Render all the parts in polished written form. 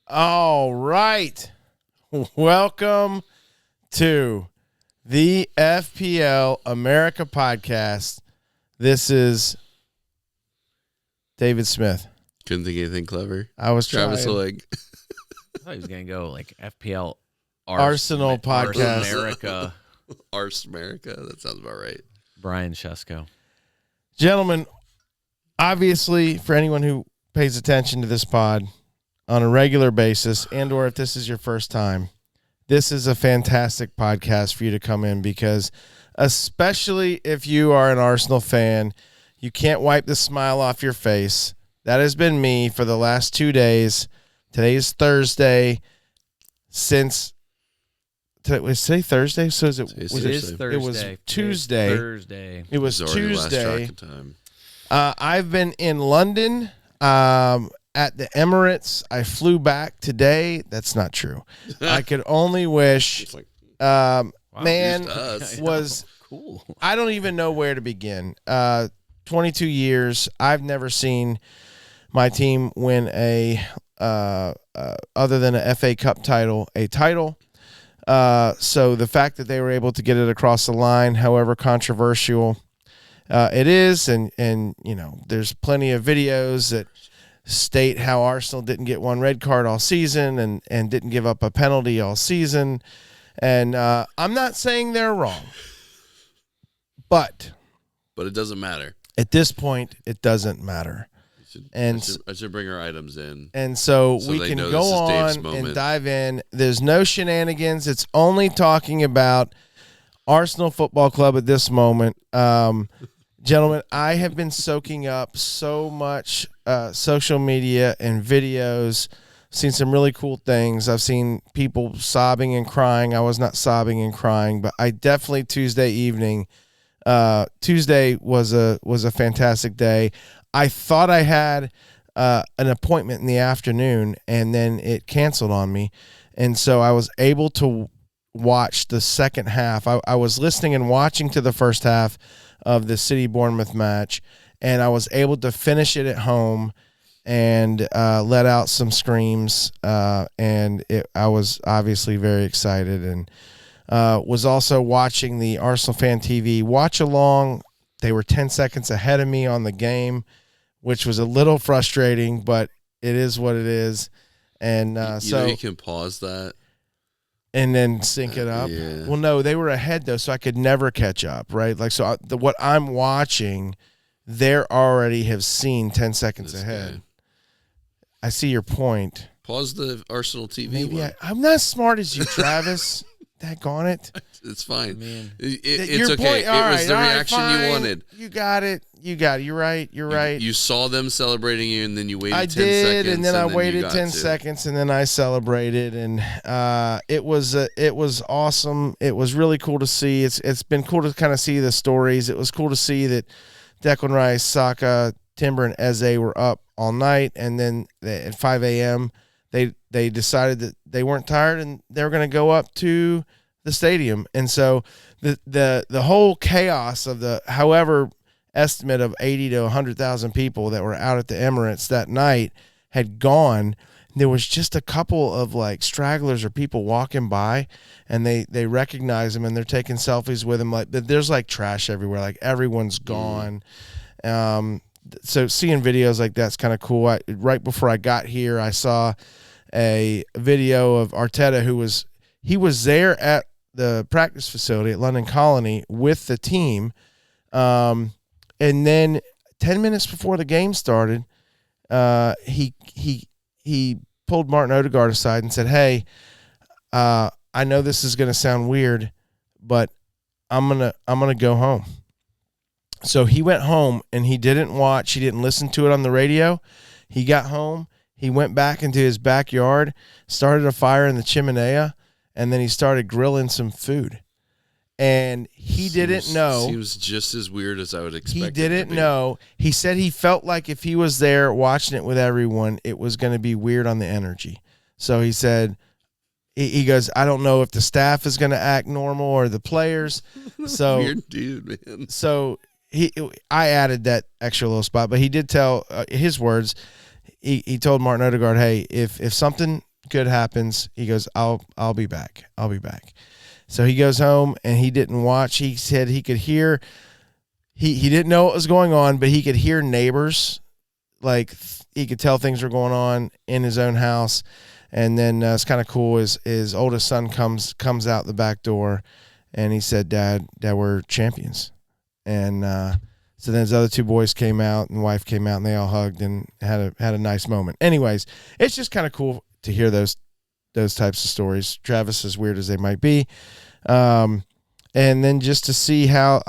All right. Welcome to the FPL America podcast. This is David Smith. Couldn't think of anything clever. I was Travis trying. Hoig. I thought he was going to go like FPL Arsenal podcast. Ars America. Ars America. That sounds about right. Brian Shesko. Gentlemen, obviously, for anyone who pays attention to this pod on a regular basis, and or if this is your first time, this is a fantastic podcast for you to come in because especially if you are an Arsenal fan, you can't wipe the smile off your face. That has been me for the last 2 days. Today is Thursday. Was today Thursday? So is it? It is Thursday. It was Tuesday. It was Tuesday. I've been in London at the Emirates. I flew back today. That's not true. I could only wish. Was cool. I don't even know where to begin. 22 years. I've never seen my team win other than a FA Cup title, a title. So the fact that they were able to get it across the line, however controversial it is, and you know, there's plenty of videos that state how Arsenal didn't get one red card all season and didn't give up a penalty all season. And I'm not saying they're wrong, but it doesn't matter. At this point, it doesn't matter. I should bring our items in. And so we can go on and dive in. There's no shenanigans. It's only talking about Arsenal Football Club at this moment. Gentlemen, I have been soaking up so much social media and videos, seen some really cool things. I've seen people sobbing and crying. I was not sobbing and crying, but I definitely Tuesday was a fantastic day. I thought I had an appointment in the afternoon, and then it canceled on me. And so I was able to watch the second half. I was listening and watching to the first half of the City-Bournemouth match, and I was able to finish it at home and let out some screams. I was obviously very excited, and was also watching the Arsenal Fan TV watch-along. They were 10 seconds ahead of me on the game, which was a little frustrating, but it is what it is. And you can pause that and then sync it up. Yeah. Well, no, they were ahead though, so I could never catch up, right? Like, so what I'm watching, they already have seen 10 seconds ahead. Guy. I see your point. Pause the Arsenal TV. Maybe I'm not as smart as you, Travis. Daggone it. It's fine. Man. It's okay. It was the reaction you wanted. You got it. You're right. You saw them celebrating you, and then you waited 10 seconds. I did, and then I waited 10 seconds, and then I celebrated, and it was awesome. It was really cool to see. It's been cool to kind of see the stories. It was cool to see that Declan Rice, Saka, Timber, and Eze were up all night, and then at 5 a.m., they decided that they weren't tired and they were going to go up to the stadium. And so the whole chaos of the however estimate of 80 to 100,000 people that were out at the Emirates that night had gone. There was just a couple of like stragglers or people walking by, and they recognize them and they're taking selfies with them. Like there's like trash everywhere. Like everyone's gone. So seeing videos like that's kind of cool. Right before I got here, I saw a video of Arteta he was there at the practice facility at London Colony with the team. And then 10 minutes before the game started, he pulled Martin Odegaard aside and said, "Hey, I know this is going to sound weird, but I'm going to go home." So he went home and he didn't listen to it on the radio. He got home. He went back into his backyard, started a fire in the chimenea, and then he started grilling some food. And he didn't know. Seems just as weird as I would expect. He didn't know. He said he felt like if he was there watching it with everyone, it was going to be weird on the energy. So he said, he goes, I don't know if the staff is going to act normal or the players. So weird dude, man. So I added that extra little spot, but he did tell his words. He told Martin Odegaard, hey, if something good happens. He goes, I'll be back. I'll be back. So he goes home and he didn't watch. He said he could hear, he didn't know what was going on, but he could hear neighbors. Like he could tell things were going on in his own house. And then it's kind of cool. His oldest son comes out the back door and he said, Dad, we're champions. And so then his other two boys came out and wife came out and they all hugged and had a nice moment. Anyways, it's just kind of cool to hear those types of stories. Travis, as weird as they might be. And then just to see how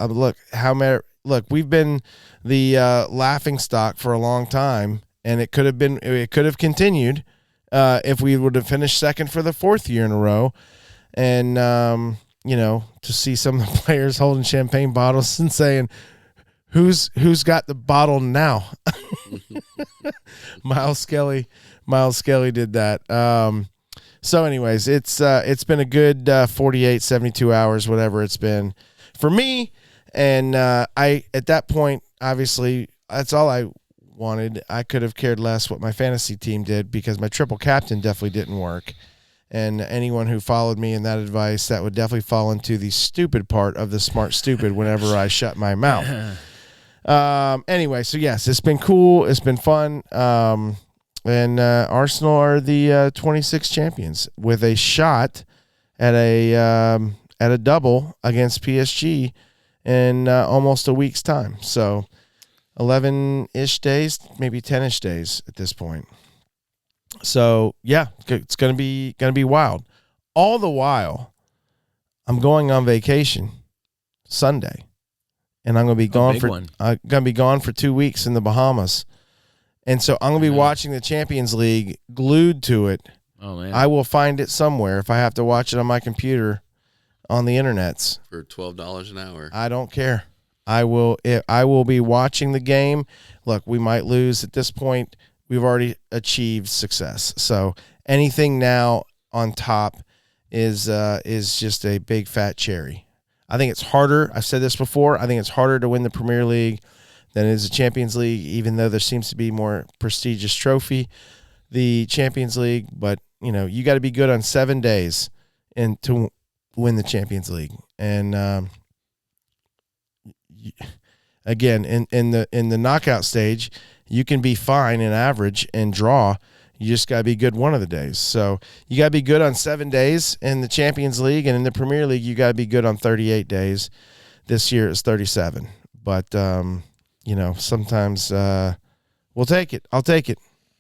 we've been the laughing stock for a long time, and it could have continued if we would have finished second for the fourth year in a row. And to see some of the players holding champagne bottles and saying, who's got the bottle now? Miles Skelly did that. So anyways, it's been a good 48, 72 hours, whatever it's been for me. And I, at that point, obviously that's all I wanted. I could have cared less what my fantasy team did because my triple captain definitely didn't work. And anyone who followed me in that advice, that would definitely fall into the stupid part of the smart stupid whenever I shut my mouth. Anyway, so yes, it's been cool. It's been fun. And Arsenal are the 26 champions with a shot at a double against PSG in almost a week's time. So 11-ish days, maybe 10-ish days at this point. So yeah, it's gonna be wild. All the while, I'm going on vacation Sunday, and I'm gonna be gone for 2 weeks in the Bahamas. And so I'm going to be watching the Champions League glued to it. Oh, man. I will find it somewhere if I have to watch it on my computer on the internets. For $12 an hour. I don't care. I will be watching the game. Look, we might lose at this point. We've already achieved success. So anything now on top is just a big fat cherry. I think it's harder. I've said this before. I think it's harder to win the Premier League than it is the Champions League, even though there seems to be more prestigious trophy, the Champions League. But, you got to be good on 7 days and to win the Champions League. And again, in the knockout stage, you can be fine and average and draw. You just got to be good one of the days. So you got to be good on 7 days in the Champions League, and in the Premier League, you got to be good on 38 days. This year it's 37. But sometimes we'll take it. I'll take it.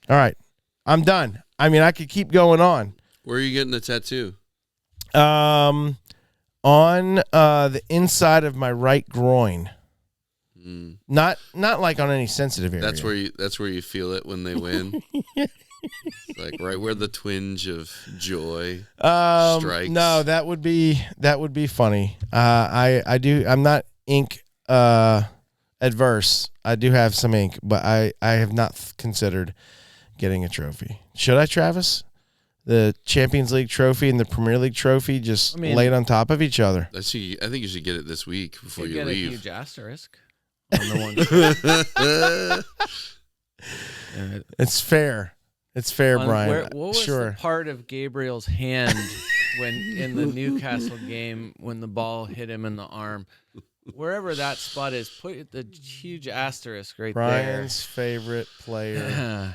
All right. I'm done. I mean, I could keep going on. Where are you getting the tattoo? On the inside of my right groin. Not like on any sensitive area. That's where you feel it when they win. Like right where the twinge of joy strikes. No, that would be funny. I'm not ink adverse. I do have some ink, but I have not considered getting a trophy. Should I, Travis? The Champions League trophy and the Premier League trophy laid on top of each other. I think you should get it this week before you get leave. A huge asterisk on the one. It's fair. It's fair, Brian. What was the part of Gabriel's hand when in the Newcastle game when the ball hit him in the arm? Wherever that spot is, put the huge asterisk right there. Brian's favorite player,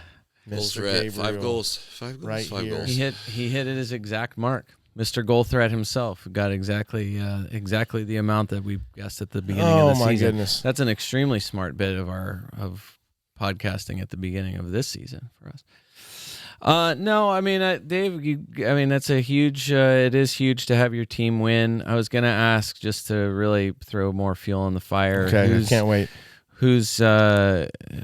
Mr. Gabriel. 5 goals. 5 goals. Right 5 here. goals. He hit at his exact mark. Mr. Goal Threat himself got exactly the amount that we guessed at the beginning of the season. Oh my goodness. That's an extremely smart bit of podcasting at the beginning of this season for us. No, I mean, Dave, that's a huge, it is huge to have your team win. I was going to ask just to really throw more fuel on the fire. Okay, I can't wait.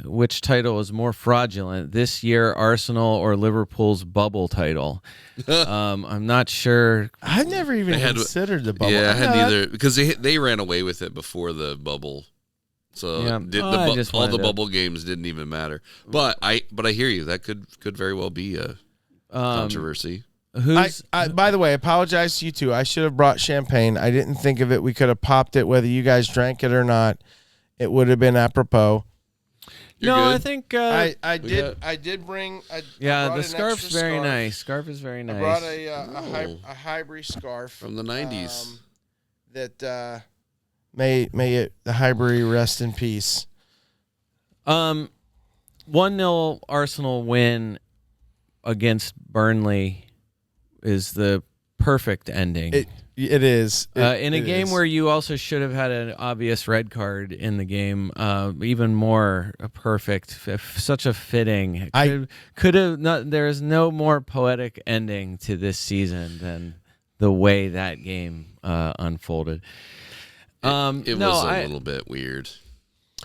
Which title is more fraudulent this year, Arsenal or Liverpool's bubble title? I'm not sure. I've never even considered the bubble. Yeah, I hadn't either because they ran away with it before the bubble. So all the bubble games didn't even matter. But I hear you. That could very well be a controversy. By the way, I apologize to you two. I should have brought champagne. I didn't think of it. We could have popped it, whether you guys drank it or not. It would have been apropos. You're no, good? I think I did bring. The scarf's very nice. Scarf is very nice. I brought a Hybrid scarf from the 90s. That may the Hybrid rest in peace. 1-0 Arsenal win against Burnley is the perfect ending. It is. In a game where you also should have had an obvious red card in the game, even more perfect, such a fitting. Could have not. There is no more poetic ending to this season than the way that game unfolded. It was a little bit weird.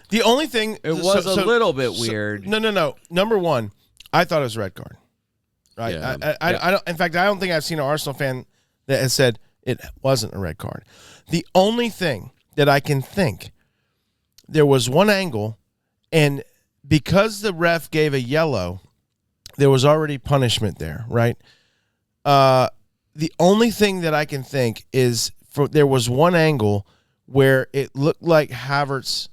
The only thing it was a little bit weird. No. Number one, I thought it was a red card. Right. Yeah. I don't. In fact, I don't think I've seen an Arsenal fan that has said it wasn't a red card. The only thing that I can think, there was one angle, and because the ref gave a yellow, there was already punishment there, right? The only thing that I can think is there was one angle where it looked like Havertz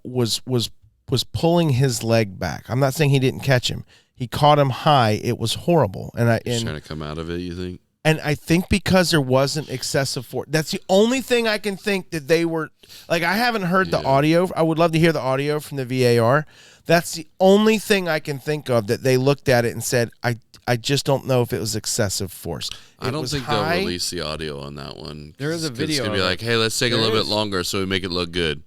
was pulling his leg back. I'm not saying he didn't catch him. He caught him high. It was horrible. He's trying to come out of it, you think? And I think because there wasn't excessive force, that's the only thing I can think that they were like. I haven't heard the audio. I would love to hear the audio from the VAR. That's the only thing I can think of that they looked at it and said, I just don't know if it was excessive force. I don't think they'll release the audio on that one. There is a video. It's going to be like, hey, let's take a little bit longer so we make it look good.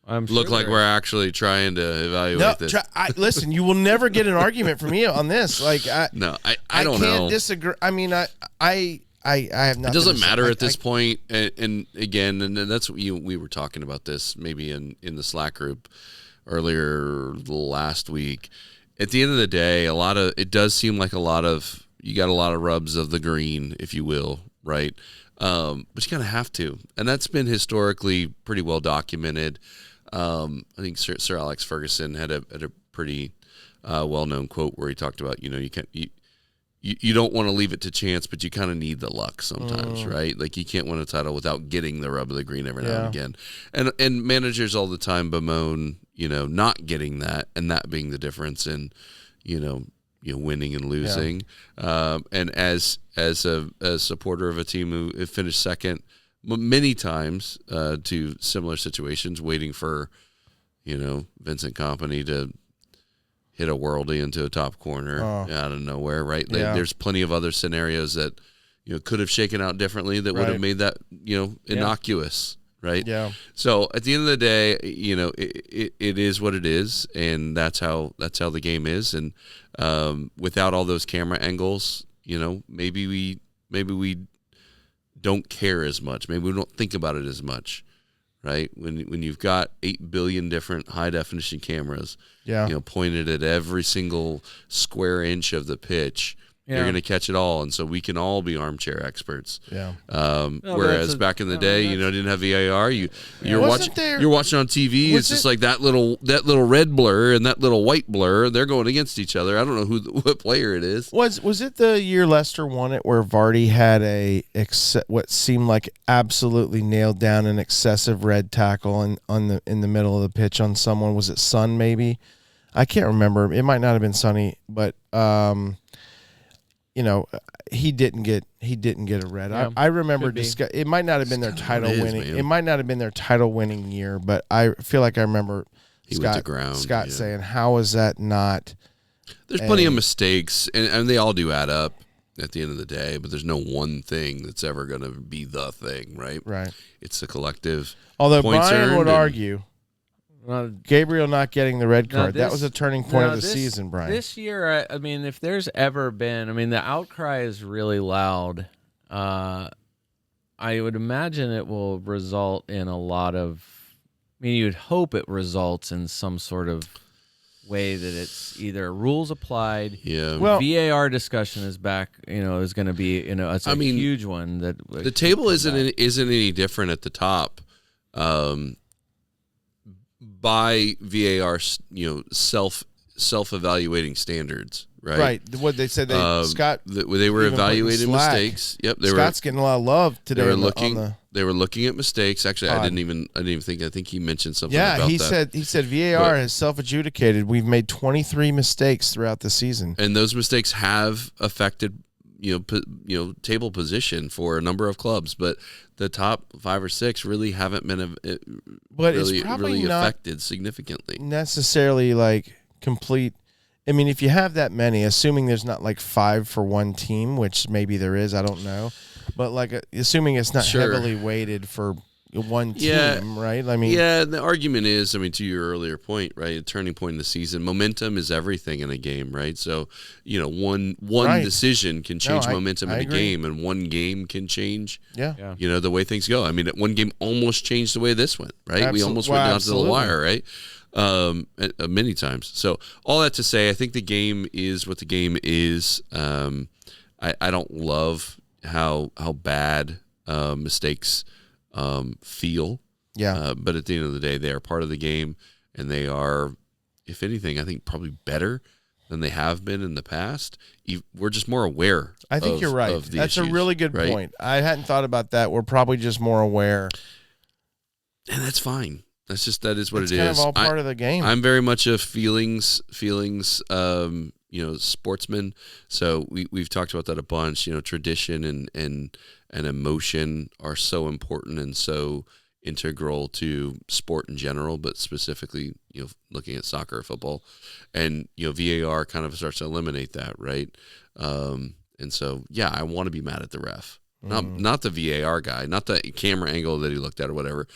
Look like we're actually trying to evaluate this. Listen, you will never get an argument from me on this. Like, I don't know. I can't disagree. I mean, I have nothing. It doesn't matter at this point. And again, and that's what we were talking about this maybe in the Slack group earlier last week. At the end of the day, it does seem like you got a lot of rubs of the green, if you will, right? But you kind of have to, and that's been historically pretty well documented. I think Sir Alex Ferguson had a pretty well-known quote where he talked about, you don't want to leave it to chance, but you kind of need the luck sometimes, right? Like you can't win a title without getting the rub of the green every now and again. And managers all the time bemoan, not getting that and that being the difference in, winning and losing. And as a supporter of a team who finished second many times to similar situations, waiting for, Vincent Kompany to hit a worldie into a top corner out of nowhere, right? There's plenty of other scenarios that, could have shaken out differently that would have made that, innocuous, right? Yeah. So at the end of the day, it is what it is, and that's how the game is. And without all those camera angles, maybe we don't care as much. Maybe we don't think about it as much, right? When you've got 8 billion different high definition cameras, pointed at every single square inch of the pitch, you're going to catch it all, and so we can all be armchair experts. Yeah. Whereas back in the day, didn't have VAR. You're watching on TV. It's just like that little red blur and that little white blur. They're going against each other. I don't know what player it is. Was it the year Leicester won it where Vardy had what seemed like absolutely nailed down an excessive red tackle in the middle of the pitch on someone? Was it Son maybe? I can't remember. It might not have been Sonny, but. He didn't get a red. Yeah, I remember it might not have been their title winning. Man. It might not have been their title winning year, but I feel like I remember Scott saying, "How is that not?" There's plenty of mistakes, and they all do add up at the end of the day. But there's no one thing that's ever going to be the thing, right? Right. It's a collective. Although Brian would argue. Gabriel not getting the red card. That was a turning point of the season, Brian. This year, I mean, if there's ever been, the outcry is really loud. I would imagine it will result in a lot of, you'd hope it results in some sort of way that it's either rules applied. Yeah. Well, VAR discussion is back, is going to be, it's a huge one. That the table isn't any different at the top. By VAR, self-evaluating standards, right? Right. What they said, Scott, they were evaluating mistakes. Yep, Scott's getting a lot of love today. They They were looking at mistakes. Actually, I didn't even think. I think he mentioned something. Yeah, he said VAR has self-adjudicated. We've made 23 mistakes throughout the season, and those mistakes have affected table position for a number of clubs, but the top 5 or 6 really haven't been really affected significantly. Necessarily like complete. I mean, if you have that many, assuming there's not like 5 for one team, which maybe there is, I don't know, but like assuming it's not heavily weighted for one team, right? I mean, the argument is, to your earlier point, right? A turning point in the season, momentum is everything in a game, right? So, one decision can change momentum in a game, and one game can change, the way things go. One game almost changed the way this went, right? We almost went down to the wire, right? Many times. So all that to say, I think the game is what the game is. I don't love how bad mistakes feel. Yeah. But at the end of the day, they are part of the game, and they are, if anything, I think probably better than they have been in the past. We're just more aware. I think you're right. That's issues, a really good point. I hadn't thought about that. We're probably just more aware. And that's fine. That is what it is. It's kind of all part of the game. I'm very much a feelings, sportsman. So we've talked about that a bunch. Tradition and emotion are so important and so integral to sport in general, but specifically, looking at soccer or football, and VAR kind of starts to eliminate that, right? And so, I want to be mad at the ref. Not the VAR guy, not the camera angle that he looked at or whatever.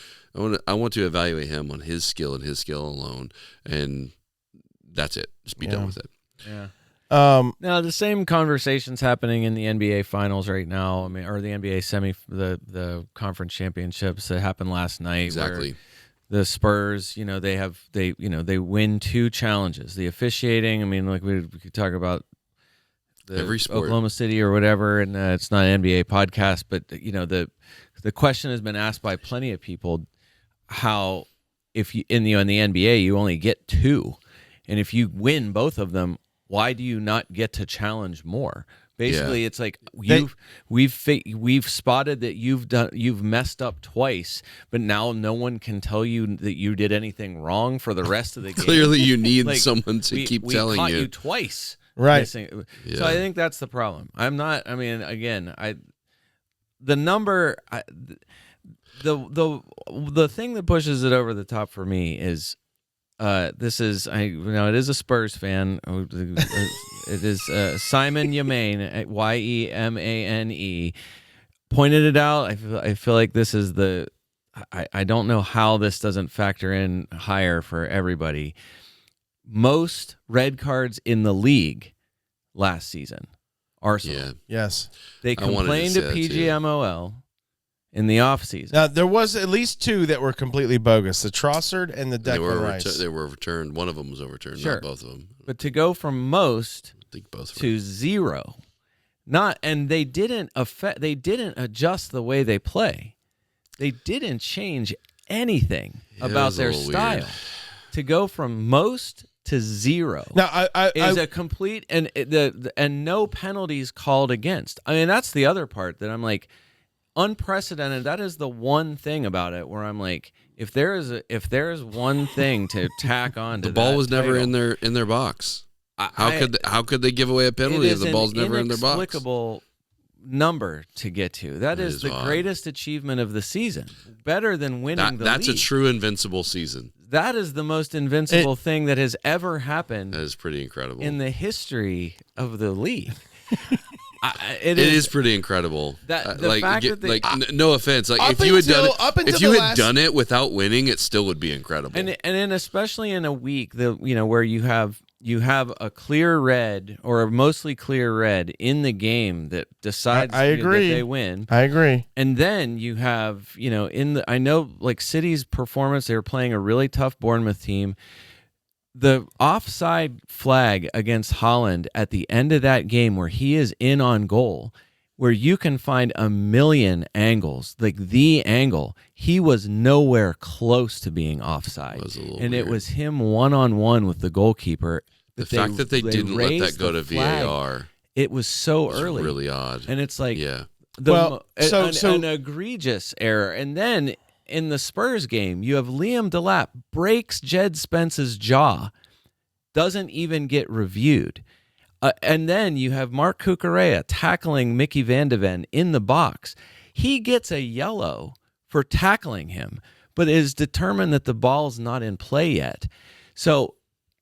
I want to evaluate him on his skill and his skill alone, and that's it. Just be done with it. Yeah. Now the same conversation's happening in the NBA Finals right now. Or the NBA the conference championships that happened last night. Exactly. The Spurs, they win 2 challenges. The officiating. We could talk about every sport. Oklahoma City or whatever, and it's not an NBA podcast, but the question has been asked by plenty of people: how, if you in the NBA you only get 2, and if you win both of them, why do you not get to challenge more? Basically, it's like we've spotted that you've messed up twice, but now no one can tell you that you did anything wrong for the rest of the game. Clearly, you need someone to keep telling you. We caught you twice. Right. So I think that's the problem. I'm not. The number, the thing that pushes it over the top for me is, it is a Spurs fan. It is Simon Yemane, Yemane, pointed it out. I feel like this is I don't know how this doesn't factor in higher for everybody. Most red cards in the league last season. Arsenal. Yeah. Yes. They complained to PGMOL in the offseason. Now, there was at least 2 that were completely bogus. The Trossard and the Declan Rice. They were overturned. One of them was overturned, sure. Not both of them. But to go from most to 0, and they didn't adjust the way they play. They didn't change anything about their style. Weird. To go from most to 0 now is a complete and no penalties called against. That's the other part that I'm like, unprecedented. That is the one thing about it where I'm like, if there is one thing to tack on to the ball was never title, in their box. How could they give away a penalty if the ball's never in their box? Inexplicable number to get to. That is the greatest achievement of the season. Better than winning the league. That's a true invincible season. That is the most invincible thing that has ever happened. That is pretty incredible. In the history of the league. It is pretty incredible. No offense. If you had done it without winning, it still would be incredible. And then especially in a week where you have a clear red or a mostly clear red in the game that decides that they win. I agree. And then you have, I know City's performance, they were playing a really tough Bournemouth team. The offside flag against Haaland at the end of that game where he is in on goal, where you can find a million angles, like the angle, he was nowhere close to being offside. It was him one-on-one with the goalkeeper. The fact that they didn't let that go to VAR. It was so early. Really odd. And it's like, an egregious error. And then in the Spurs game, you have Liam Delap breaks Jed Spence's jaw, doesn't even get reviewed. And then you have Mark Cucurella tackling Mickey Van de Ven in the box. He gets a yellow for tackling him, but is determined that the ball's not in play yet. So,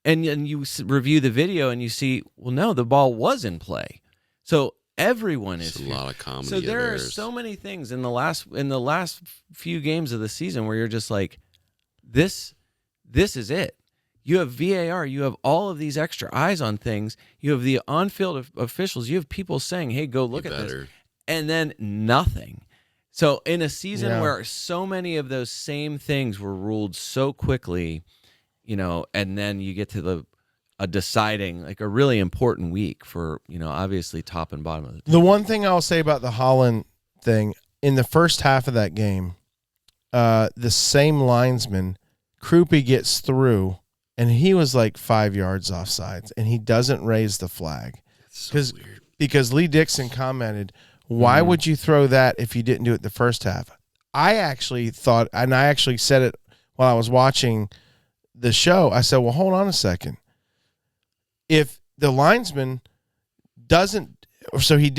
and you review the video and you see, well, no, the ball was in play. So everyone is a lot of comedy. So there are so many things in the last few games of the season where you're just like, this is it. You have VAR. You have all of these extra eyes on things. You have the on-field officials. You have people saying, hey, go look at this. And then nothing. So in a season where so many of those same things were ruled so quickly, and then you get to a deciding, like a really important week for, obviously top and bottom of the team. The one thing I'll say about the Holland thing, in the first half of that game, the same linesman, Krupe, gets through, and he was like 5 yards offsides, and he doesn't raise the flag. That's so weird. Because Lee Dixon commented, why would you throw that if you didn't do it the first half? I actually thought, and I actually said it while I was watching the show, I said, well, hold on a second. If the linesman doesn't, so he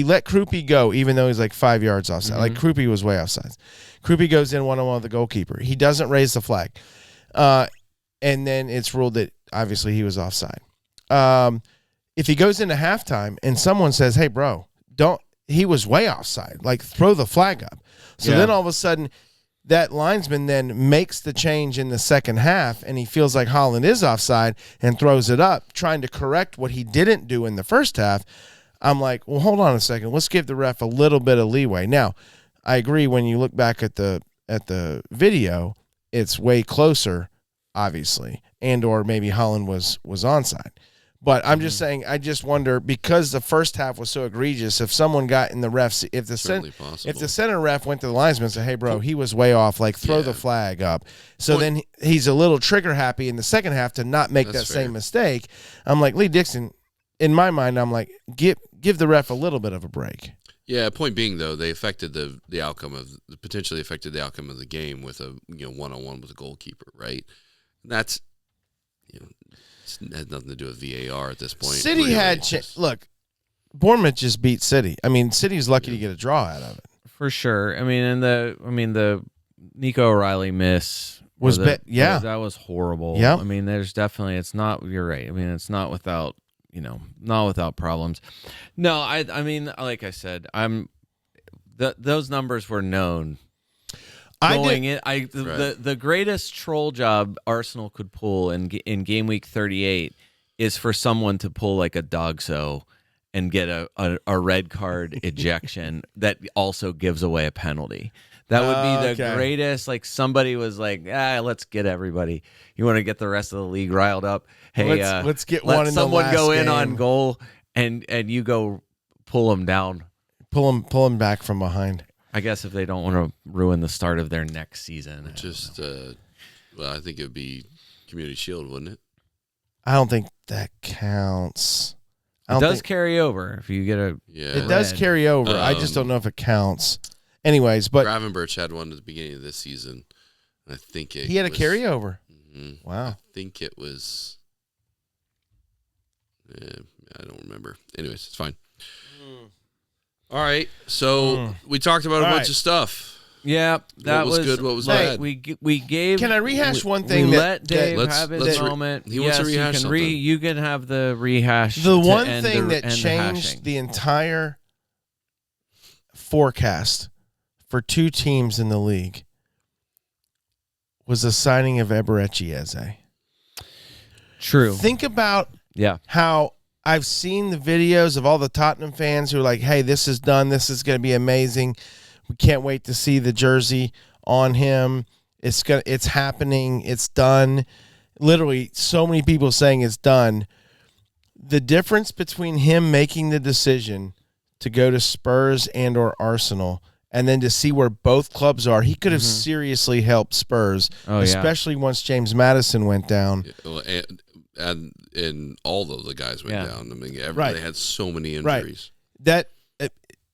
let Krupe go, even though he's like 5 yards offside. Like Krupe was way offside. Krupe goes in one-on-one with the goalkeeper. He doesn't raise the flag. And then it's ruled that obviously he was offside. If he goes into halftime and someone says, hey, bro, he was way offside, like throw the flag up. So then all of a sudden that linesman then makes the change in the second half, and he feels like Holland is offside and throws it up, trying to correct what he didn't do in the first half. I'm like, well, hold on a second. Let's give the ref a little bit of leeway. Now, I agree when you look back at the video, it's way closer, obviously, and or maybe Holland was onside. But I'm just saying, I just wonder, because the first half was so egregious, if someone got in the refs, if the center ref went to the linesman and said, hey, bro, he was way off, like throw the flag up. So then he's a little trigger happy in the second half to not make that same mistake. I'm like, Lee Dixon, in my mind, I'm like, give the ref a little bit of a break. Yeah, point being, though, they affected the outcome potentially affected the outcome of the game with a one-on-one with a goalkeeper, right? And that's, it had nothing to do with VAR at this point. City really had look, Bournemouth just beat City. I mean, City's lucky to get a draw out of it. For sure. I mean, the Nico O'Reilly miss was that was horrible. Yeah. I mean, there's definitely, it's not, you're right. I mean, it's not without, not without problems. No, I mean, like I said, those numbers were known. The greatest troll job Arsenal could pull in game week 38 is for someone to pull like a dog-so and get a red card ejection that also gives away a penalty. That would be the greatest. Like somebody was like, let's get everybody. You want to get the rest of the league riled up? Hey, let's get one. Someone go in on goal and you go pull them down, pull them back from behind. I guess if they don't want to ruin the start of their next season. I think it would be Community Shield, wouldn't it? I don't think that counts. It does carry over if you get a. Yeah, it does carry over. I just don't know if it counts. Anyways, but Gravenberch had one at the beginning of this season. I think he had a carryover. Mm-hmm. Wow. I think it was. I don't remember. Anyways, it's fine. All right, so we talked about a bunch of stuff. Yeah, that was good. What was bad? We gave. Can I rehash one thing? Let Dave have his moment. He wants to rehash something. You can have the rehash. The one thing that changed the entire forecast for two teams in the league was the signing of Eberechi Eze. True. Think about how I've seen the videos of all the Tottenham fans who are like, hey, this is done. This is going to be amazing. We can't wait to see the jersey on him. It's happening. It's done. Literally, so many people saying it's done. The difference between him making the decision to go to Spurs and or Arsenal and then to see where both clubs are, he could have seriously helped Spurs, especially once James Maddison went down. And all of the guys went down. I mean, they had so many injuries. That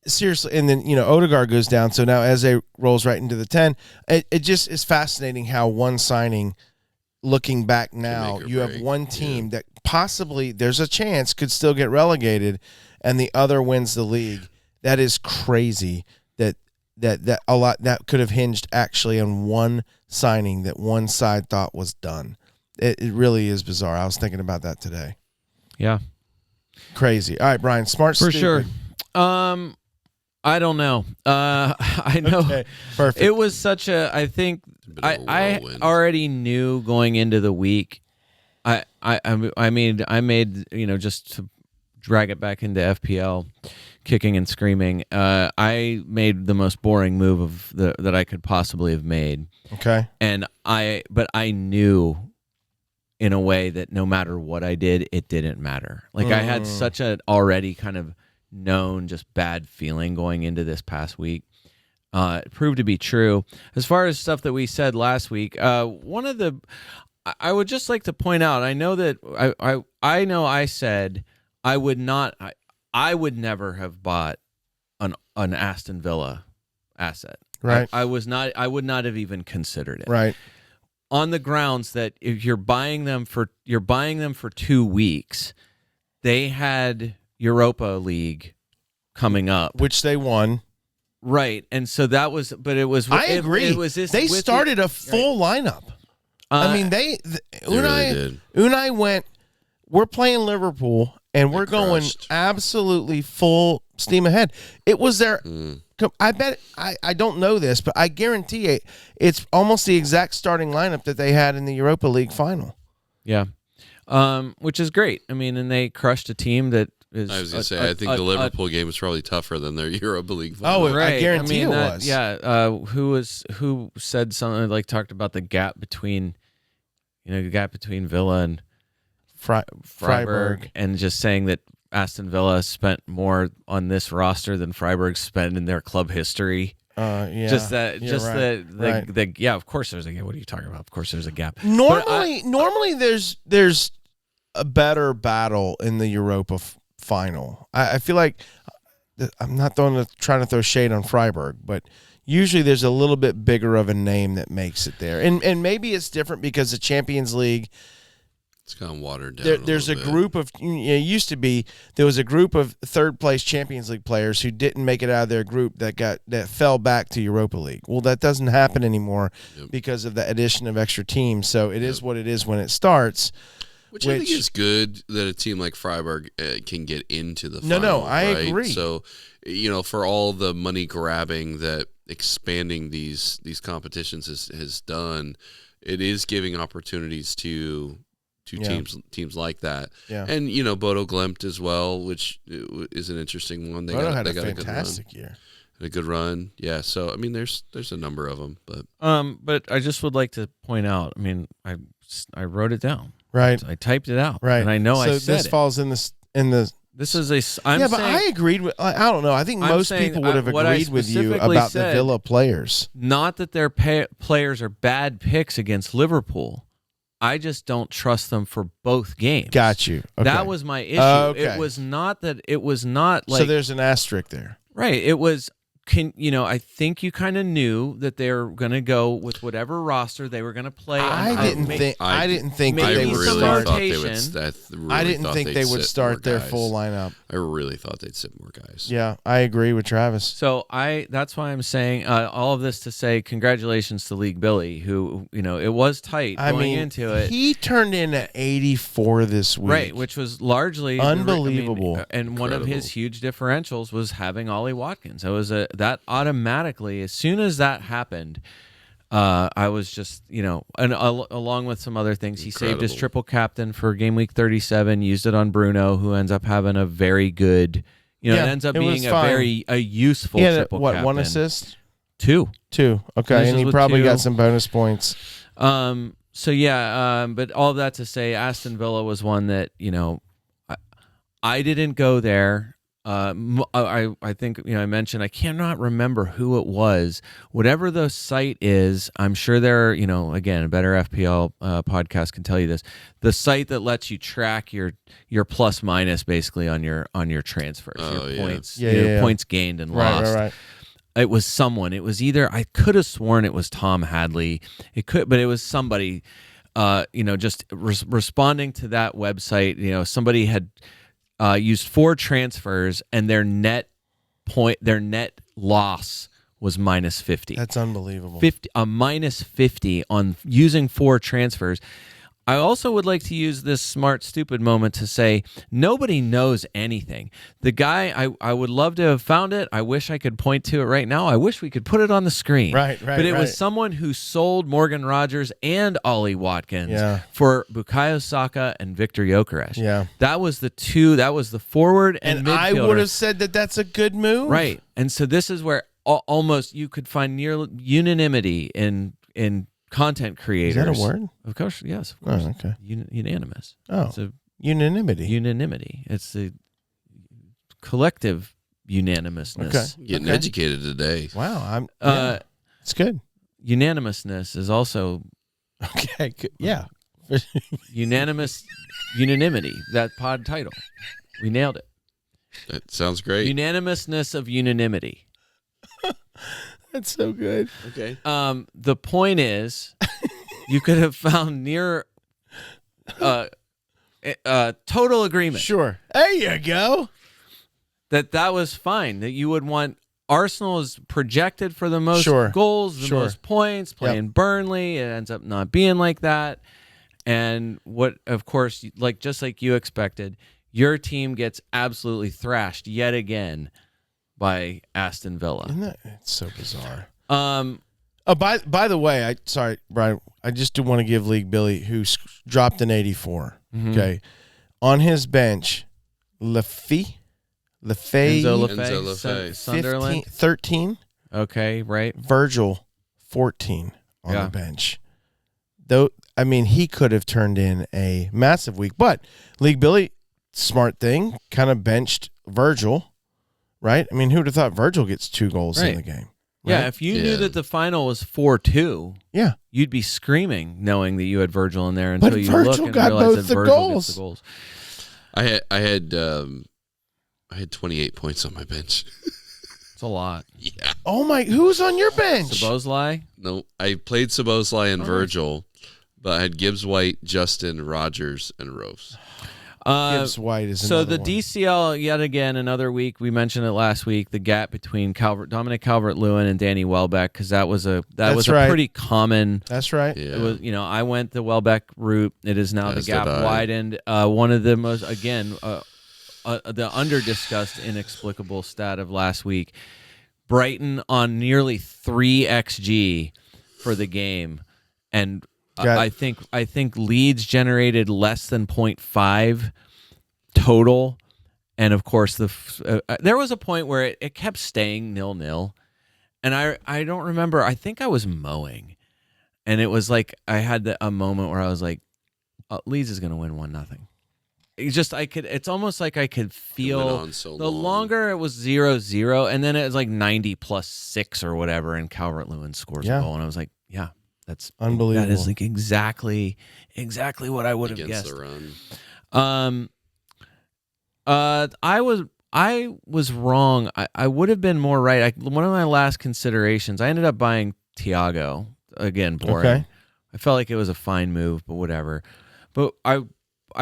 seriously, and then Odegaard goes down, so now Eze rolls right into the 10. It just is fascinating how one signing, looking back now, you have one team that possibly there's a chance could still get relegated, and the other wins the league. That is crazy. That a lot that could have hinged actually on one signing that one side thought was done. It really is bizarre. I was thinking about that today. Yeah, crazy. All right, Brian, smart for stupid. Sure. I don't know. I know. Okay, perfect. It was such a. I think I already knew going into the week. I made just to drag it back into FPL, kicking and screaming. I made the most boring move that I could possibly have made. Okay. But I knew in a way that no matter what I did, it didn't matter. Like I had such an already kind of known just bad feeling going into this past week. It proved to be true. As far as stuff that we said last week, I would just like to point out, I know that I know I said I would never have bought an Aston Villa asset. Right. I would not have even considered it. Right. On the grounds that if you're buying them for 2 weeks, they had Europa League coming up, which they won. Right. And so that was, but it was, I agree. It was this, they started a full lineup. I mean, Unai went, we're playing Liverpool and we're going absolutely full steam ahead. It was their, I bet, I don't know this, but I guarantee it's almost the exact starting lineup that they had in the Europa League final. Yeah. Which is great. I mean, and they crushed a team that is. I was going to say, I think the Liverpool game was probably tougher than their Europa League final. Oh, right. I guarantee it was. Yeah. Who said something like talked about the gap between Villa and Freiburg, and just saying that Aston Villa spent more on this roster than Freiburg spent in their club history. Yeah, just that, just right. the yeah. Of course, there's a gap. What are you talking about? Of course, there's a gap. Normally, there's a better battle in the Europa final. I feel like I'm not trying to throw shade on Freiburg, but usually there's a little bit bigger of a name that makes it there, and maybe it's different because the Champions League. It's gone watered down. There's a group of. It used to be there was a group of third place Champions League players who didn't make it out of their group that fell back to Europa League. Well, that doesn't happen anymore because of the addition of extra teams. So it is what it is when it starts. Which I think is good that a team like Freiburg can get into the final. No, I agree. So, for all the money grabbing that expanding these competitions has done, it is giving opportunities to teams like that. Yeah. And, Bodo Glimt as well, which is an interesting one. Bodo had a fantastic year. A good run. Yeah. So, I mean, there's a number of them. But I just would like to point out, I mean, I wrote it down. Right. I typed it out. Right. And I know I said this falls in the. This is a. But I agreed with. I don't know. I think most people would have agreed with you about the Villa players. Not that their players are bad picks against Liverpool. I just don't trust them for both games. Got you. Okay. That was my issue. Okay. It was not like. So there's an asterisk there. Right. It was. I think you kind of knew that they were going to go with whatever roster they were going to play. I didn't think they would start. I didn't think they would start their full lineup. I really thought they'd sit more guys. Yeah, I agree with Travis. So that's why I'm saying all of this to say congratulations to League Billy, who it was tight going into it. He turned in at 84 this week, right, which was largely unbelievable. And one of his huge differentials was having Ollie Watkins. It was that automatically, as soon as that happened, I was just, and along with some other things, he saved his triple captain for game week 37, used it on Bruno, who ends up having a very good, it ends up being a useful triple captain. One assist? Two. Okay, and he probably got some bonus points. So yeah, but all of that to say, Aston Villa was one that, I didn't go there. I think I mentioned I cannot remember who it was. Whatever the site is, I'm sure there are, again, a better FPL podcast can tell you this. The site that lets you track your plus minus basically on your transfers, your points, points gained and lost. Right. It was someone. It was either I could have sworn it was Tom Hadley. But it was somebody. Just responding to that website. Somebody had. Used 4 transfers and their net loss was minus 50. That's unbelievable. Minus 50 on using 4 transfers. I also would like to use this smart stupid moment to say nobody knows anything. The guy, I would love to have found it. I wish I could point to it right now. I wish we could put it on the screen. Right. But it was someone who sold Morgan Rogers and Ollie Watkins for Bukayo Saka and Victor Gyökeres. Yeah. That was the two. That was the forward and midfielder. I would have said that that's a good move. Right. And so this is where almost you could find near unanimity in content creators. Is that a word? Of course, yes. Of course. Oh, okay. Unanimous. Oh, it's unanimity. Unanimity. It's the collective unanimousness. Okay. Getting educated today. Wow. It's good. Unanimousness is also okay. Good. Yeah. Unanimity. That pod title. We nailed it. That sounds great. Unanimousness of unanimity. That's so good. Okay. The point is, you could have found near total agreement. Sure. There you go. That was fine. That you would want Arsenal is projected for the most goals, the most points, playing Burnley. It ends up not being like that. And what, of course, just like you expected, your team gets absolutely thrashed yet again by Aston Villa. Isn't that, it's so bizarre. By the way, sorry, Brian, I just do want to give League Billy, who dropped an 84. Mm-hmm. Okay, on his bench, Enzo Lefay, Sunderland, 13. Okay, right. Virgil, 14 on the bench. Though, I mean, he could have turned in a massive week, but League Billy, smart thing, kind of benched Virgil. Right? I mean, who'd have thought Virgil gets 2 goals in the game? Right? Yeah, if you knew that the final was 4-2, you'd be screaming knowing that you had Virgil in there until you look and realize that Virgil gets the goals. I had 28 points on my bench. It's a lot. Yeah. Oh my! Who's on your bench? Szoboszlai? No, I played Szoboszlai and Virgil, but I had Gibbs White, Justin, Rogers, and Rose. Gibbs White is so the one. DCL yet again another week. We mentioned it last week. The gap between Dominic Calvert-Lewin and Danny Welbeck, because that was a pretty common. That's right. Yeah. It was I went the Welbeck route. It is now the gap widened. One of the most the under discussed inexplicable stat of last week. Brighton on nearly 3 xG for the game, and. I think Leeds generated less than 0.5 total, and of course there was a point where it kept staying 0-0, and I don't remember. I think I was mowing, and it was like I had a moment where I was like, Leeds is going to win 1-0. It's almost like I could feel longer it was 0-0, and then it was like 90 plus 6 or whatever, and Calvert-Lewin scores a goal, and I was like, yeah. That's unbelievable. That is like exactly what I would have guessed. The run. I was wrong. I would have been more right. One of my last considerations, I ended up buying Thiago. Again, boring. Okay. I felt like it was a fine move, but whatever. But I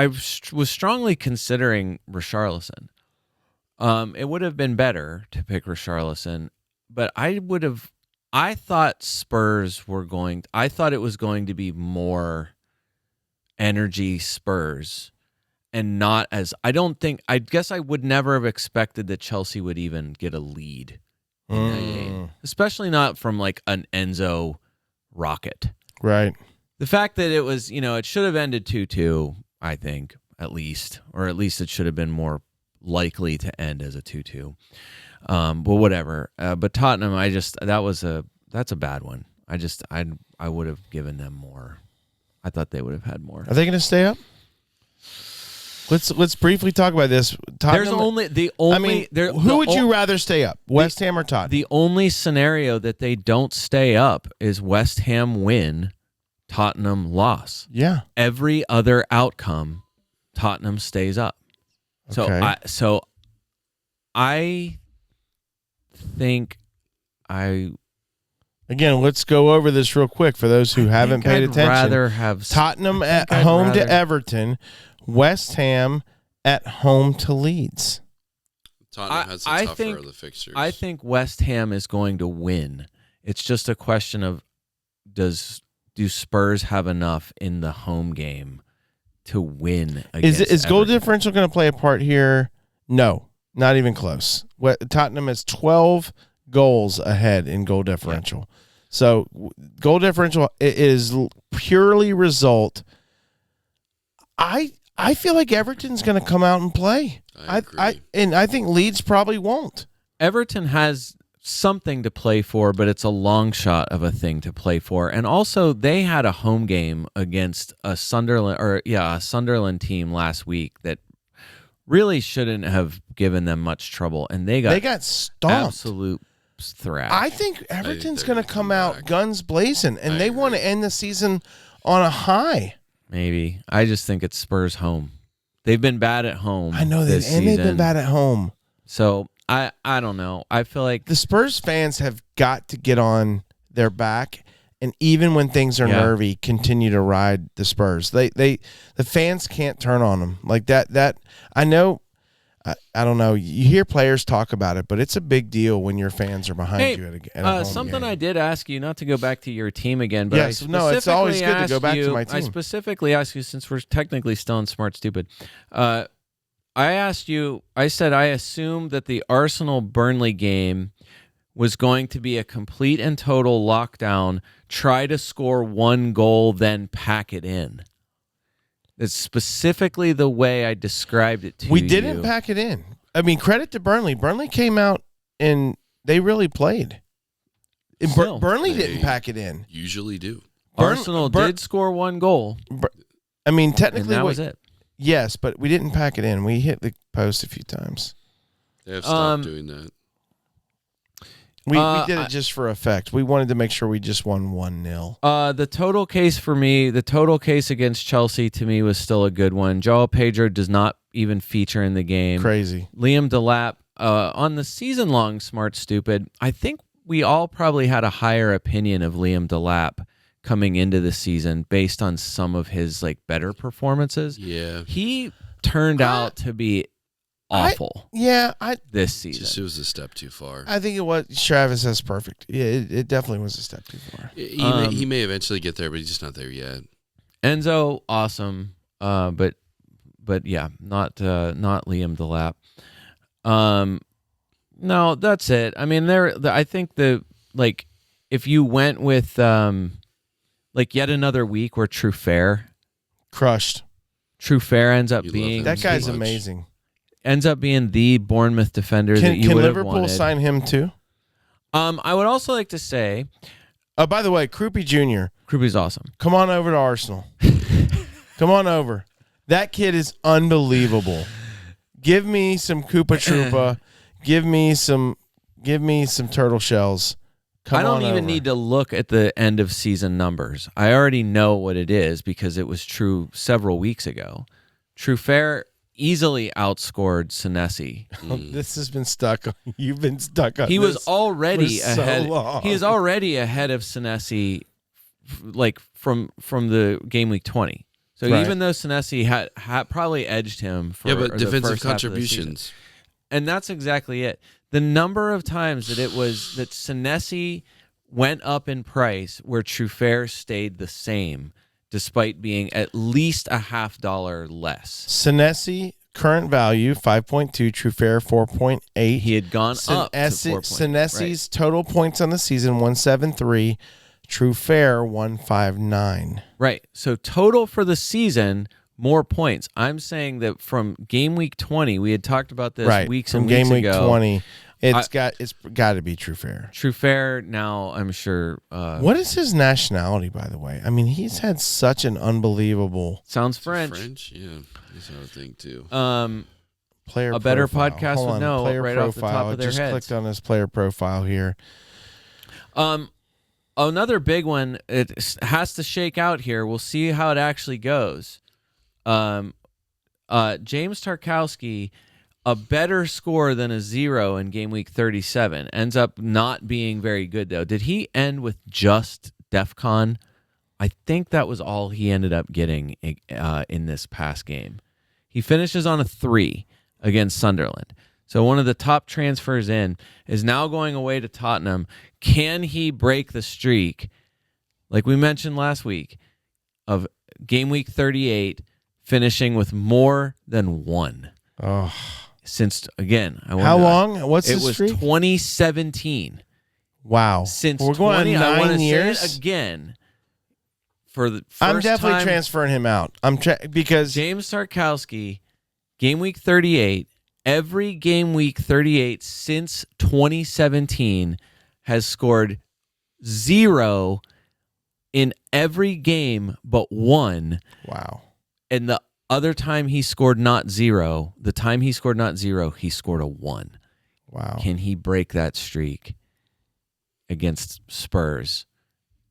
was strongly considering Richarlison. It would have been better to pick Richarlison, but I thought Spurs were I thought it was going to be more energy Spurs and not as, I guess I would never have expected that Chelsea would even get a lead in that game, especially not from like an Enzo rocket. Right. The fact that it was, it should have ended 2-2, I think, at least it should have been more likely to end as a 2-2. But whatever. But Tottenham, that's a bad one. I would have given them more. I thought they would have had more. Are they going to stay up? Let's briefly talk about this. Tottenham, who would you rather stay up, West Ham or Tottenham? The only scenario that they don't stay up is West Ham win, Tottenham loss. Yeah. Every other outcome, Tottenham stays up. Okay. So I think Again, let's go over this real quick for those who haven't paid attention. Rather have Tottenham at home to Everton, West Ham at home to Leeds. Tottenham has a tougher of the fixtures. I think West Ham is going to win. It's just a question of do Spurs have enough in the home game to win against Is goal differential going to play a part here? No, not even close. Tottenham is 12 goals ahead in goal differential. Yeah. So goal differential is purely result. I feel like Everton's going to come out and play. I think Leeds probably won't. Everton has something to play for, but it's a long shot of a thing to play for. And also, they had a home game against a Sunderland team last week that really shouldn't have given them much trouble, and they got stomped. Absolute thrash. I think Everton's going to come out guns blazing, and they want to end the season on a high. Maybe. I just think it's Spurs home. They've been bad at home. I know that, and they've been bad at home. So I don't know. I feel like the Spurs fans have got to get on their back, and even when things are nervy, continue to ride the Spurs. The fans can't turn on them like that. That I know. I don't know. You hear players talk about it, but it's a big deal when your fans are behind you at a home something game. I did ask you, not to go back to your team again, but yes, it's always good to go back to my team. I specifically asked you, since we're technically still in Smart Stupid, I asked you, I said I assumed that the Arsenal-Burnley game was going to be a complete and total lockdown, try to score one goal, then pack it in. It's specifically the way I described it to you. We didn't pack it in. I mean, credit to Burnley. Burnley came out and they really played. Burnley didn't pack it in. Usually do. Arsenal did score one goal. I mean, technically, and that was it. Yes, but we didn't pack it in. We hit the post a few times. They have stopped doing that. We did it just for effect. We wanted to make sure we just won 1-0. The total case for me, the total case against Chelsea to me was still a good one. João Pedro does not even feature in the game. Crazy. Liam Delap, on the season-long Smart Stupid, I think we all probably had a higher opinion of Liam Delap coming into the season based on some of his better performances. Yeah. He turned out to be awful. This season. It was a step too far. I think it was. Travis, that's perfect. Yeah, it definitely was a step too far. He may eventually get there, but he's just not there yet. Enzo, awesome. But yeah, not Liam Delap. No, that's it. I mean, I think if you went with yet another week where Truffert crushed. Truffert ends up being that guy's amazing. Ends up being the Bournemouth defender that you would have wanted. Can Liverpool sign him too? I would also like to say... Oh, by the way, Krupi Jr. Krupi's awesome. Come on over to Arsenal. Come on over. That kid is unbelievable. Give me some Koopa Troopa. Give me some turtle shells. I don't even need to look at the end of season numbers. I already know what it is because it was true several weeks ago. Truffert easily outscored Senesi. This has been stuck. You've been stuck on. He was already ahead. So long. He is already ahead of Senesi, from the game week 20. So even though Senesi had probably edged him for but defensive first contributions, and that's exactly it. The number of times that it was that Senesi went up in price where Truffert stayed the same, despite being at least $0.50 less. Senesi, current value 5.2, Truffert 4.8. He had gone up to 4.8. Senesi's total points on the season 173, Truffert 159. Right. So total for the season, more points. I'm saying that from game week 20, we had talked about this weeks and weeks ago. From game week 20, It's got to be Truefair. Truefair now, I'm sure. What is his nationality, by the way? I mean, he's had such an unbelievable. Sounds French. French, yeah, that's what I think too. Player a better profile. podcast would know right profile. off the top of their heads. Just clicked on his player profile here. Another big one. It has to shake out here. We'll see how it actually goes. James Tarkowski, a better score than a 0 in game week 37, ends up not being very good though. Did he end with just DEF CON? I think that was all he ended up getting in this past game. He finishes on a 3 against Sunderland. So one of the top transfers in is now going away to Tottenham. Can he break the streak, like we mentioned last week, of game week 38 finishing with more than 1? Oh. Since, again, how long? What's the streak? It was 2017. Wow. Since we're going 20, 9 I want to years? say it again. For the first I'm definitely time, transferring him out. Because James Tarkowski, game week 38, every game week 38 since 2017 has scored 0 in every game but 1. Wow. And the other time he scored not 0, the time he scored not 0, he scored a 1. Wow. Can he break that streak against Spurs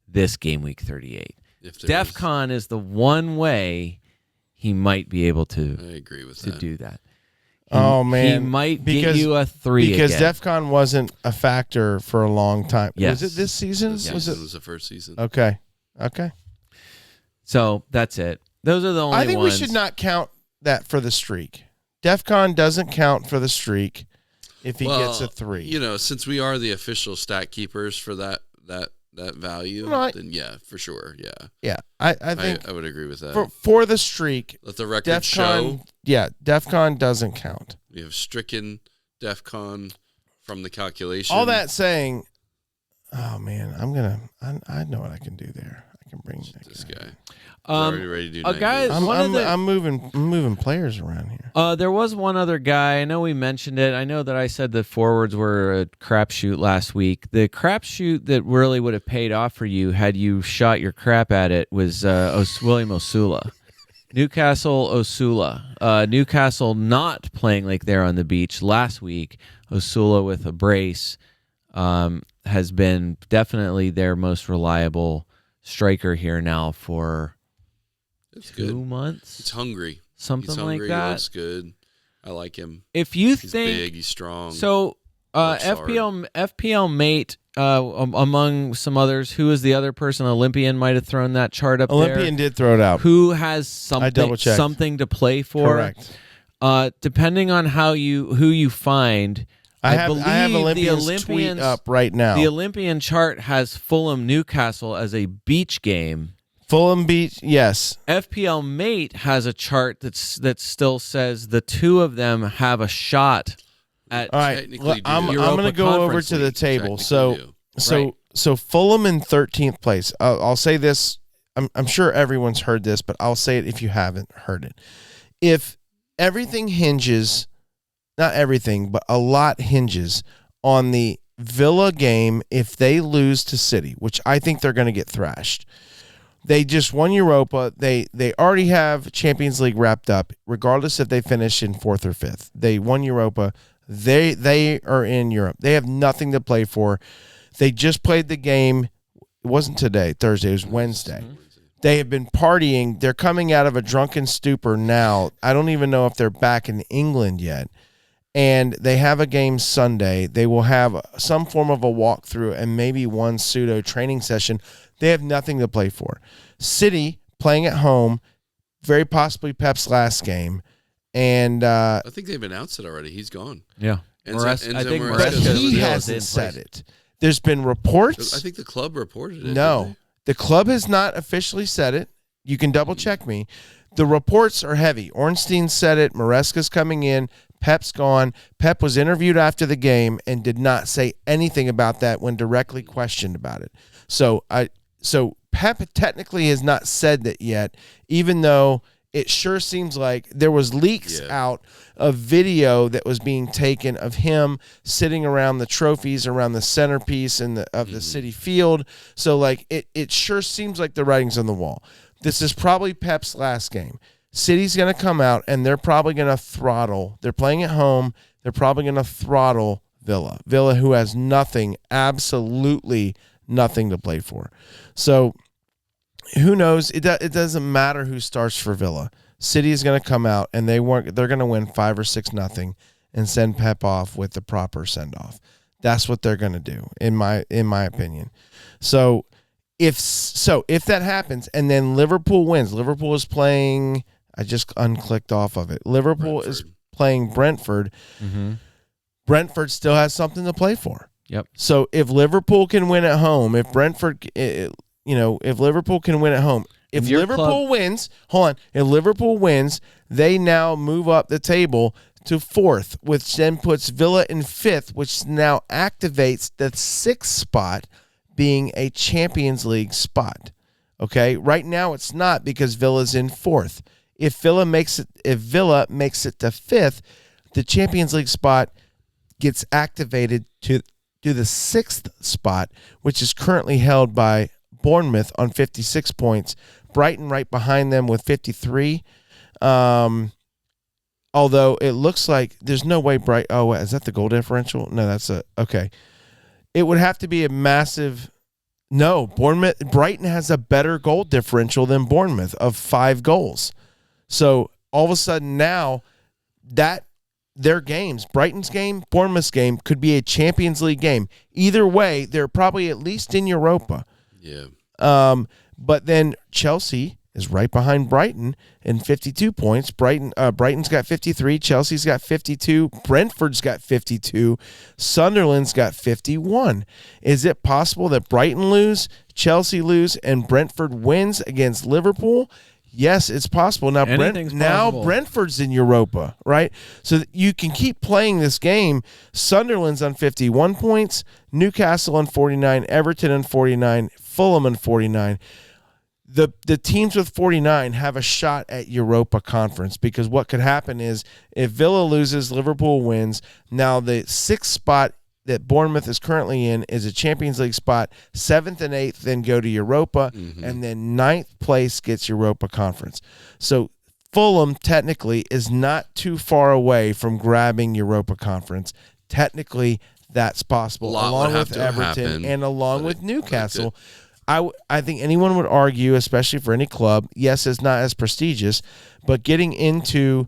this game week 38? DEF CON is the one way he might be able to. I agree with to do that. Man, he might get you a 3 because again. DEF CON wasn't a factor for a long time. Yes. Was it this season? It was the first season. Okay. So that's it. Those are the only. I think ones. we should not count that for the streak. DEF CON doesn't count for the streak if he gets a 3. You know, since we are the official stat keepers for that value, then yeah, for sure, yeah. Yeah, I think I would agree with that. For the streak, let the record show. Yeah, DEF CON doesn't count. We have stricken DEF CON from the calculation. All that saying, oh man, I know what I can do there. I can bring this guy. Already ready to do guys, I'm moving players around here. There was one other guy. I know we mentioned it. I know that I said the forwards were a crapshoot last week. The crapshoot that really would have paid off for you had you shot your crap at it was William Osula. Newcastle Osula. Newcastle not playing like they're on the beach last week. Osula with a brace has been definitely their most reliable striker here now for 2 months. It's hungry. Something he's hungry, like that. He looks good. I like him. If you he's think big, he's strong. So FPL mate, among some others, who is the other person? Olympian might have thrown that chart up Olympian there. did throw it out. Who has something to play for? Correct. Depending on who you find. I believe the Olympian's tweet up right now. The Olympian chart has Fulham Newcastle as a beach game. Fulham Beach, yes. FPL Mate has a chart that still says the two of them have a shot at. All right, I'm going to go over to the table. So Fulham in 13th place. I'll say this. I'm sure everyone's heard this, but I'll say it if you haven't heard it. If everything hinges, not everything, but a lot hinges on the Villa game if they lose to City, which I think they're going to get thrashed. They just won Europa. They already have Champions League wrapped up, regardless if they finish in 4th or 5th. They won Europa. They are in Europe. They have nothing to play for. They just played the game. It wasn't today, Thursday. It was Wednesday. They have been partying. They're coming out of a drunken stupor now. I don't even know if they're back in England yet. And they have a game Sunday. They will have some form of a walkthrough and maybe one pseudo training session. They have nothing to play for. City playing at home, very possibly Pep's last game. And I think they've announced it already. He's gone. Yeah. I think he hasn't said it. There's been reports. I think the club reported it. No, the club has not officially said it. You can double check me. The reports are heavy. Ornstein said it. Maresca's coming in. Pep's gone. Pep was interviewed after the game and did not say anything about that when directly questioned about it. So Pep technically has not said that yet, even though it sure seems like there was leaks out of video that was being taken of him sitting around the trophies, around the centerpiece of the Citi Field. So, like, it sure seems like the writing's on the wall. This is probably Pep's last game. City's going to come out, and they're probably going to throttle. They're playing at home. They're probably going to throttle Villa. Villa, who has nothing, absolutely nothing to play for. So, who knows? It doesn't matter who starts for Villa. City is going to come out, and they're going to win 5 or 6-0 and send Pep off with the proper send off. That's what they're going to do, in my opinion. So if that happens, and then Liverpool wins, Liverpool is playing. I just unclicked off of it. Liverpool is playing Brentford. Mm-hmm. Brentford still has something to play for. Yep. So if Liverpool can win at home, if Brentford. If Liverpool can win at home, if Liverpool wins, if Liverpool wins, they now move up the table to 4th, which then puts Villa in 5th, which now activates the 6th spot being a Champions League spot. Okay? Right now it's not because Villa's in 4th. If Villa makes it to 5th, the Champions League spot gets activated to the 6th spot, which is currently held by Bournemouth on 56 points, Brighton right behind them with 53. Although it looks like there's no way is that the goal differential? No, okay. It would have to be a massive. No, Brighton has a better goal differential than Bournemouth of 5 goals. So all of a sudden now that their games, Brighton's game, Bournemouth's game, could be a Champions League game. Either way, they're probably at least in Europa. Yeah. But then Chelsea is right behind Brighton in 52 points. Brighton's got 53. Chelsea's got 52. Brentford's got 52. Sunderland's got 51. Is it possible that Brighton lose, Chelsea lose, and Brentford wins against Liverpool? Yes, it's possible. Now, Brentford's in Europa, right? So you can keep playing this game. Sunderland's on 51 points, Newcastle on 49, Everton on 49, Fulham on 49. The teams with 49 have a shot at Europa Conference, because what could happen is if Villa loses, Liverpool wins. Now the 6th spot that Bournemouth is currently in is a Champions League spot. 7th and 8th then go to Europa, and then 9th place gets Europa Conference. So Fulham technically is not too far away from grabbing Europa Conference. Technically, that's possible, along with Everton and along with Newcastle. I think anyone would argue, especially for any club, yes, it's not as prestigious, but getting into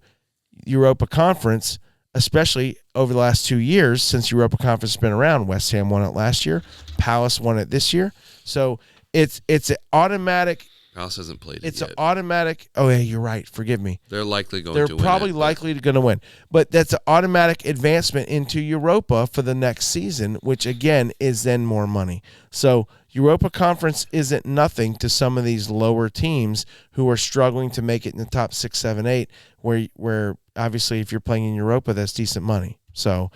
Europa Conference, especially over the last 2 years since Europa Conference has been around. West Ham won it last year. Palace won it this year. So it's an automatic. Palace hasn't played it yet. It's an automatic. Oh, yeah, you're right. Forgive me. They're likely going to win. They're probably likely going to win. But that's an automatic advancement into Europa for the next season, which, again, is then more money. So Europa Conference isn't nothing to some of these lower teams who are struggling to make it in the top 6, 7, 8, where obviously if you're playing in Europa, that's decent money. So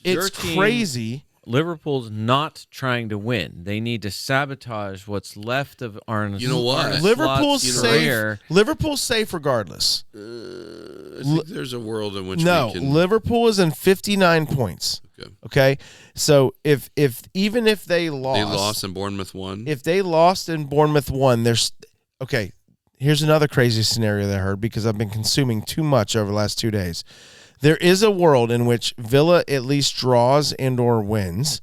it's crazy. Liverpool's not trying to win. They need to sabotage what's left of Arne's. You know what? Liverpool's safe. Liverpool's safe regardless. I think there's a world in which Liverpool is in 59 points. Okay. So if they lost and Bournemouth won. If they lost and Bournemouth won, okay. Here's another crazy scenario that I heard, because I've been consuming too much over the last 2 days. There is a world in which Villa at least draws and or wins,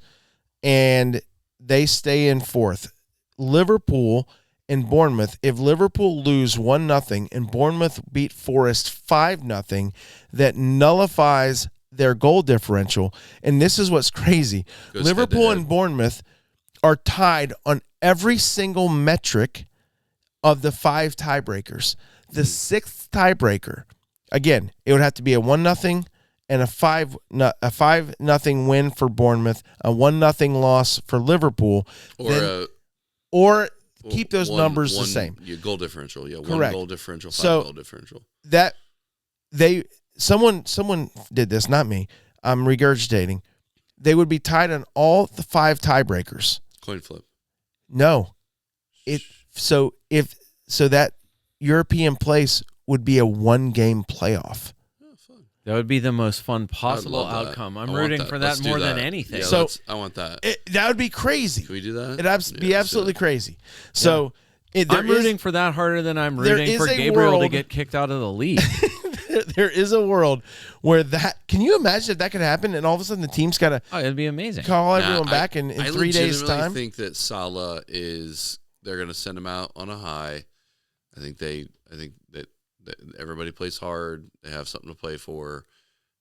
and they stay in 4th. Liverpool and Bournemouth, if Liverpool lose 1-0 and Bournemouth beat Forest 5-0, that nullifies their goal differential. And this is what's crazy. Liverpool and Bournemouth are tied on every single metric of the 5 tiebreakers. The 6th tiebreaker, again, it would have to be a 1-0 and a 5-0 win for Bournemouth, a 1-0 loss for Liverpool, or keep those numbers the same. Goal differential, correct. 1 goal differential, 5 goal differential. That someone did this, not me. I'm regurgitating. They would be tied on all the 5 tiebreakers. Coin flip. No, so that European place would be a 1-game playoff. That would be the most fun possible outcome. I'm rooting for that more than anything. Yeah, so I want that. That would be crazy. Can we do that? It'd be absolutely crazy. So I'm rooting for that harder than I'm rooting for Gabriel to get kicked out of the league. There is a world where that. Can you imagine if that could happen? And all of a sudden the team's got to. Oh, it'd be amazing. Call everyone back in 3 days' time. I think that Salah is. They're going to send him out on a high. I think that everybody plays hard. They have something to play for.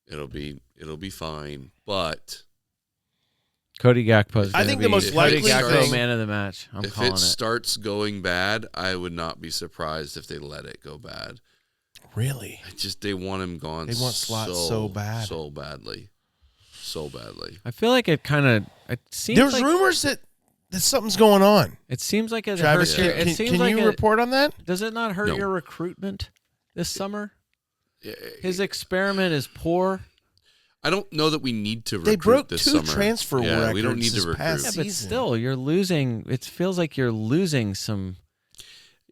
It'll be fine. But Cody Gakpo. I think the most likely Gakpo man of the match. I'm calling it. If it starts going bad, I would not be surprised if they let it go bad. Really? They want him gone. They want Slot so bad, so badly. I feel like it kind of. It seems. There's rumors that something's going on. It seems like it Travis, hurts. Can you report on that? Does it not hurt your recruitment this summer? His experiment is poor. I don't know that we need to recruit They broke this 2 summer. transfer records. We don't need to recruit. Yeah, but still, you're losing. It feels like you're losing some.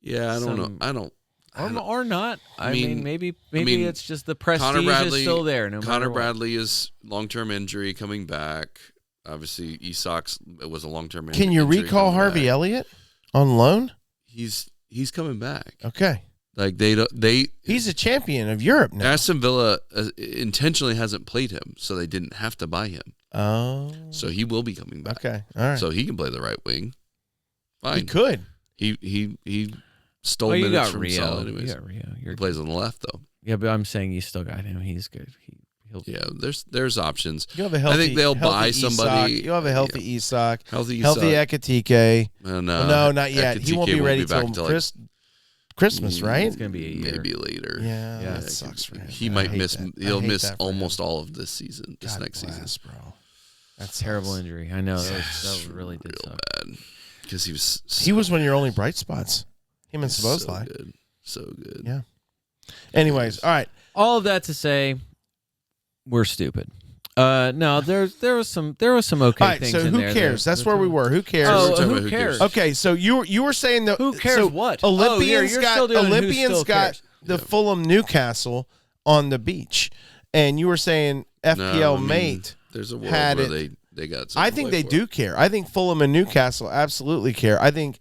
Yeah, I don't know. Or not. I mean, maybe it's just the prestige is still there. Connor Bradley is long-term injury coming back. Obviously, Isak's was a long-term injury. Can you recall Harvey Elliott on loan? He's coming back. Okay. Like he's a champion of Europe now. Aston Villa intentionally hasn't played him, so they didn't have to buy him. Oh. So he will be coming back. Okay. All right. So he can play the right wing. Fine. He could. He stole minutes from Rio. Salah anyways. You got Rio. He plays on the left though. Yeah, but I'm saying you still got him. He's good. There's options. You have a healthy, I think they'll buy somebody. You have a healthy Isak. Healthy Ekitike. No, not yet. He won't be ready till Christmas, right? It's gonna be a year. Maybe later. Yeah, that sucks for him. He might miss. He'll miss almost all of this season. This next season, bro. That's terrible injury. I know that really did real suck. bad because he was one of your only bright spots. Him and Szoboszlai. So good. Yeah. Anyways, all right. All of that to say, we're stupid. No, there was some okay things in there. Who cares? That's where we were. Who cares? Who cares? Okay, so you were saying that who cares what? Olympians got the Yeah. Fulham Newcastle on the beach, and you were saying FPL mate. There's a world had where it. they got. I think they do care. I think Fulham and Newcastle absolutely care. I think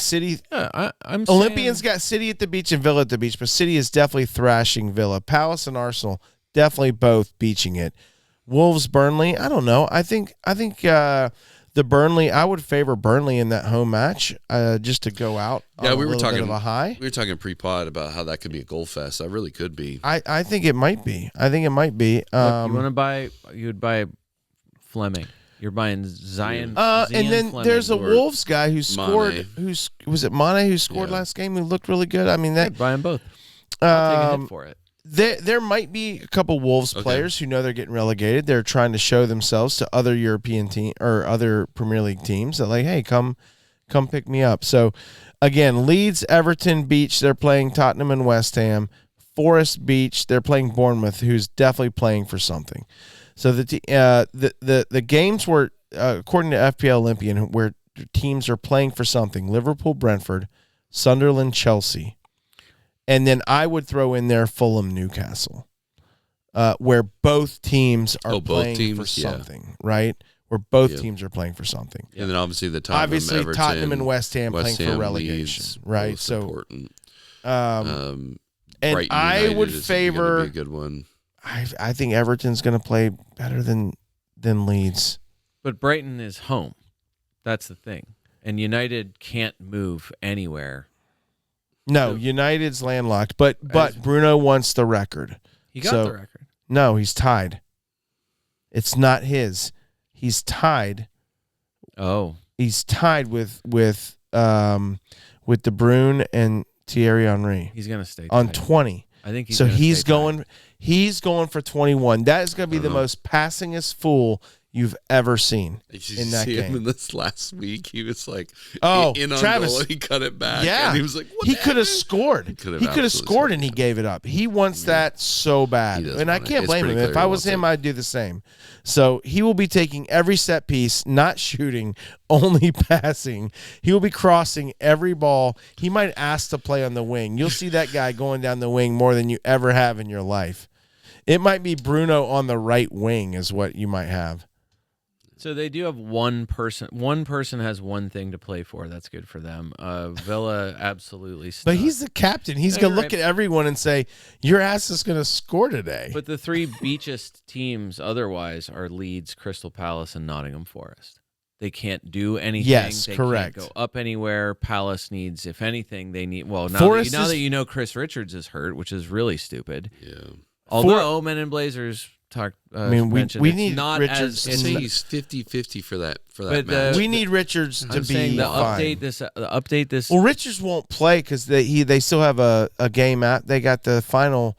City. Yeah, I'm Olympians got City at the beach and Villa at the beach, but City is definitely thrashing Villa. Palace and Arsenal definitely both beaching it. Wolves, Burnley. I don't know. I think the Burnley. I would favor Burnley in that home match, just to go out. Yeah, we were talking of a high. We were talking pre-pod about how that could be a goal fest. I really could be. I think it might be. You want to buy? You would buy Fleming. You're buying Zion. And then Fleming. there's a Wolves guy who scored. Mane. Was it Mane who scored last game? Who looked really good. I mean that. I'd buy them both. I'll take a hit for it. There might be a couple Wolves players who know they're getting relegated. They're trying to show themselves to other European team or other Premier League teams that like, hey, come pick me up. So again, Leeds, Everton, Beach, they're playing Tottenham and West Ham. Forest, Beach, they're playing Bournemouth, who's definitely playing for something. So the games were according to FPL Olympian where teams are playing for something. Liverpool, Brentford, Sunderland, Chelsea. And then I would throw in there Fulham, Newcastle, where both teams are playing for something, right? Where both teams are playing for something. And then obviously Tottenham and West Ham playing for relegation, Leeds, right? So important. And Brighton I United would is favor gonna be a good one. I think Everton's going to play better than Leeds. But Brighton is home. That's the thing. And United can't move anywhere. No, United's landlocked, but Bruno wants the record. He got the record. No, he's tied. It's not his. He's tied. Oh, he's tied with De Bruyne and Thierry Henry. He's gonna stay on tied. 20. I think he's going for 21. That is going to be the most passingest fool you've ever seen in that game. Him in this last week, he was like, in on Travis, goal, and he cut it back. Yeah, and he was like, he could have scored. He could have scored, and he gave it up. He wants that so bad, and I can't blame him. If I was him, I'd do the same. So he will be taking every set piece, not shooting, only passing. He will be crossing every ball. He might ask to play on the wing. You'll see that guy going down the wing more than you ever have in your life. It might be Bruno on the right wing is what you might have. So they do have one person. One person has one thing to play for. That's good for them. Villa absolutely stuck. But he's the captain. He's going to look at everyone and say, your ass is going to score today. But the three beachest teams otherwise are Leeds, Crystal Palace, and Nottingham Forest. They can't do anything. Yes, they correct. Can't go up anywhere. Palace needs, if anything, they need. Well, now that you know Chris Richards is hurt, which is really stupid. Yeah. Although Men in Blazers talked. We need not Richards. As, say he's 50-50 for that match. We need Richards to be update this. Well, Richards won't play because they still have a game out. They got the final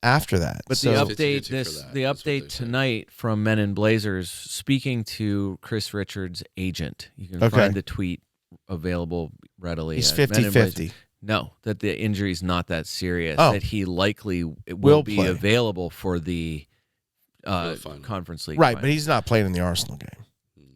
after that. But the update tonight from Men in Blazers, speaking to Chris Richards' agent. You can find the tweet available readily. He's 50-50. No, that the injury's not that serious. That he likely will be available for the Conference League. Right, final. but he's not playing in the Arsenal game.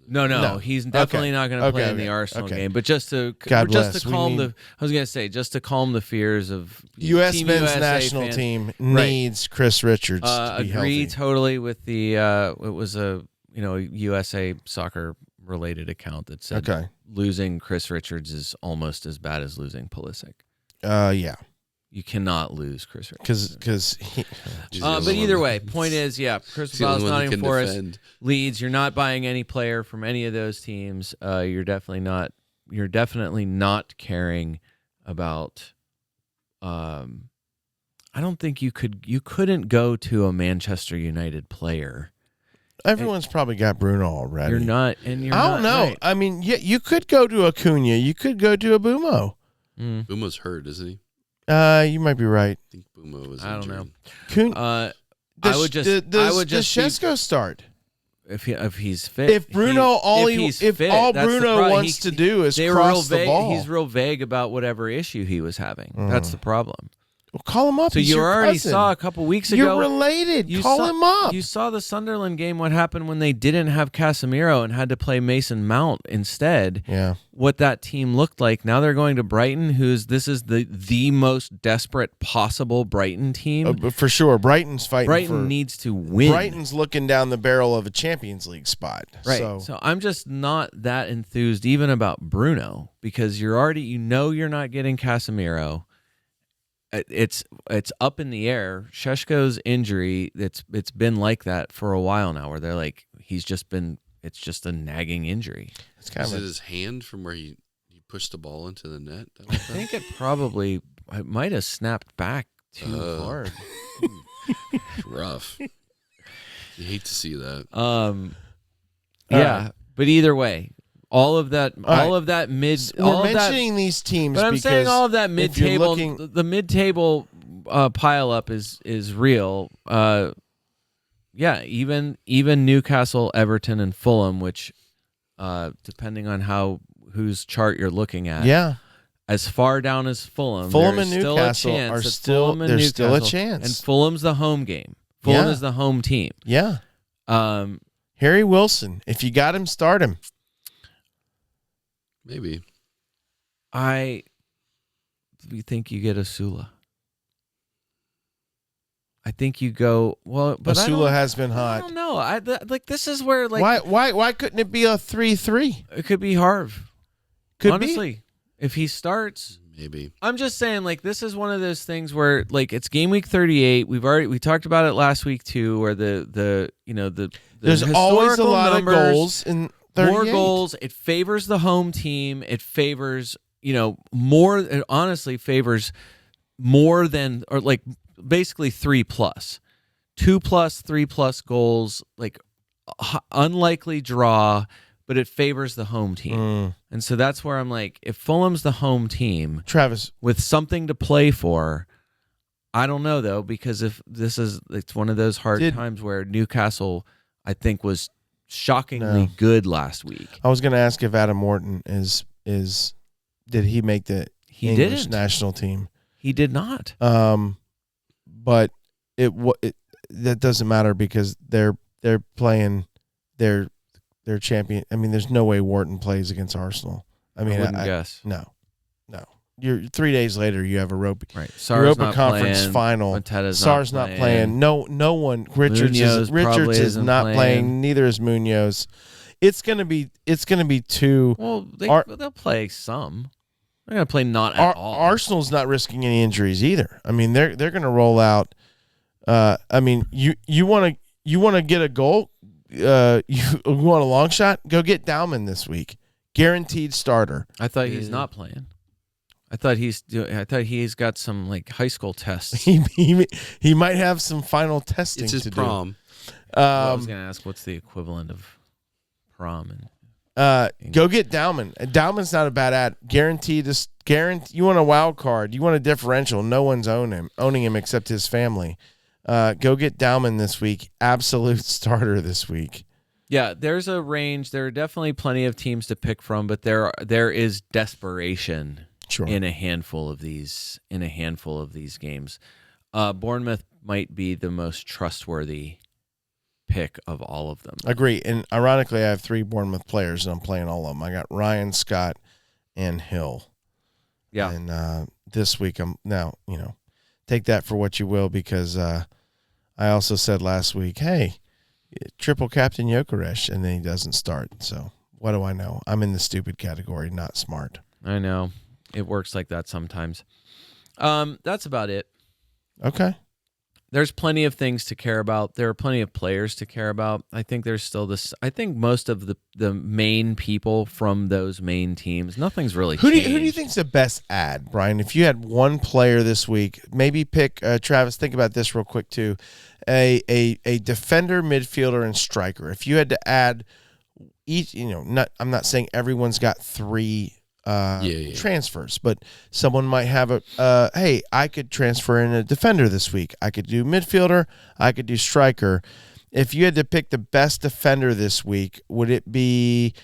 No, he's definitely not going to play in the Arsenal game. But just to calm the fears of U.S. Team men's USA national fans. team needs Chris Richards to be healthy. Agree totally with the. It was a USA soccer related account that said losing Chris Richards is almost as bad as losing Pulisic. Yeah. You cannot lose Chris Richards. Because but either way, point is, Crystal Palace, Nottingham Forest, Leeds. You're not buying any player from any of those teams. You're definitely not caring about. I don't think you couldn't go to a Manchester United player. Everyone's probably got Bruno already. You're not, and you're. I don't know. Right. I mean, you could go to Acuna. You could go to a Bumo. Bumo's hurt, isn't he? You might be right. I think Bumo was. I don't know. Does Šeško start if he's fit? If Bruno Bruno wants to do is cross the ball. He's real vague about whatever issue he was having. That's the problem. Well, call him up. So you already saw a couple weeks ago. You're related. Call him up. You saw the Sunderland game. What happened when they didn't have Casemiro and had to play Mason Mount instead? Yeah. What that team looked like. Now they're going to Brighton, this is the most desperate possible Brighton team. For sure, Brighton's fighting. Brighton needs to win. Brighton's looking down the barrel of a Champions League spot. Right. So I'm just not that enthused even about Bruno because you're not getting Casemiro. It's up in the air. Šeško's injury, it's been like that for a while now, where they're like it's just a nagging injury. Is it his hand from where he pushed the ball into the net? I think it might have snapped back too hard. Rough. You hate to see that. But either way. All of that mid. We're mentioning these teams, but I'm saying all of that mid-table. The mid-table pile up is real. Even Newcastle, Everton, and Fulham, which, depending on whose chart you're looking at, as far down as Fulham and Newcastle are still a chance, and Fulham's the home game. Fulham is the home team. Yeah. Harry Wilson, if you got him, start him. Maybe. I think you get Asula. I think you go but Asula has been hot. I don't know. This is where why couldn't it be a 3-3? It could be Harv. Honestly, if he starts, maybe. I'm just saying this is one of those things where it's game week 38. We talked about it last week too, where the there's always a lot of goals in 38. More goals. It favors the home team. It favors, more. It honestly favors more than, or basically 3+, 2+, 3+ goals. Unlikely draw, but it favors the home team. And so that's where I'm if Fulham's the home team, Travis, with something to play for, I don't know though, because if it's one of those hard times where Newcastle, I think, was shockingly good last week. I was going to ask if Adam Morton did he make the English national team? He did not. But that doesn't matter because they're playing their champion. I mean, there's no way Wharton plays against Arsenal. I mean, I wouldn't guess. No. You're 3 days later. You have Europa Conference final. Sar's not playing. No one. Richards is not playing. Neither is Munoz. It's gonna be two. Well, they'll play some. They're gonna play not at all. Arsenal's not risking any injuries either. I mean, they're gonna roll out. I mean, you want to get a goal. You want a long shot? Go get Dauman this week. Guaranteed starter. I thought he's not playing. I thought he's got some like high school tests. He might have some final testing. It's his to prom. Do. I was gonna ask what's the equivalent of prom and go get Dauman. Dauman's not a bad ad. Guaranteed. You want a wild card. You want a differential. No one's owning him except his family. Go get Dauman this week. Absolute starter this week. Yeah, there's a range. There are definitely plenty of teams to pick from, but there is desperation. Sure. In a handful of these games. Bournemouth might be the most trustworthy pick of all of them. Agree. And ironically, I have 3 Bournemouth players, and I'm playing all of them. I got Ryan, Scott, and Hill. Yeah. And this week, take that for what you will, because I also said last week, hey, triple captain Gyökeres, and then he doesn't start. So what do I know? I'm in the stupid category, not smart. I know. It works like that sometimes. That's about it. Okay. There's plenty of things to care about. There are plenty of players to care about. I think there's still this. I think most of the main people from those main teams, nothing's really changed. Who do you think's the best ad, Brian? If you had one player this week, maybe pick Travis. Think about this real quick too. A defender, midfielder, and striker. If you had to add each, I'm not saying everyone's got 3. Transfers, but someone might have hey, I could transfer in a defender this week. I could do midfielder. I could do striker. If you had to pick the best defender this week, would it be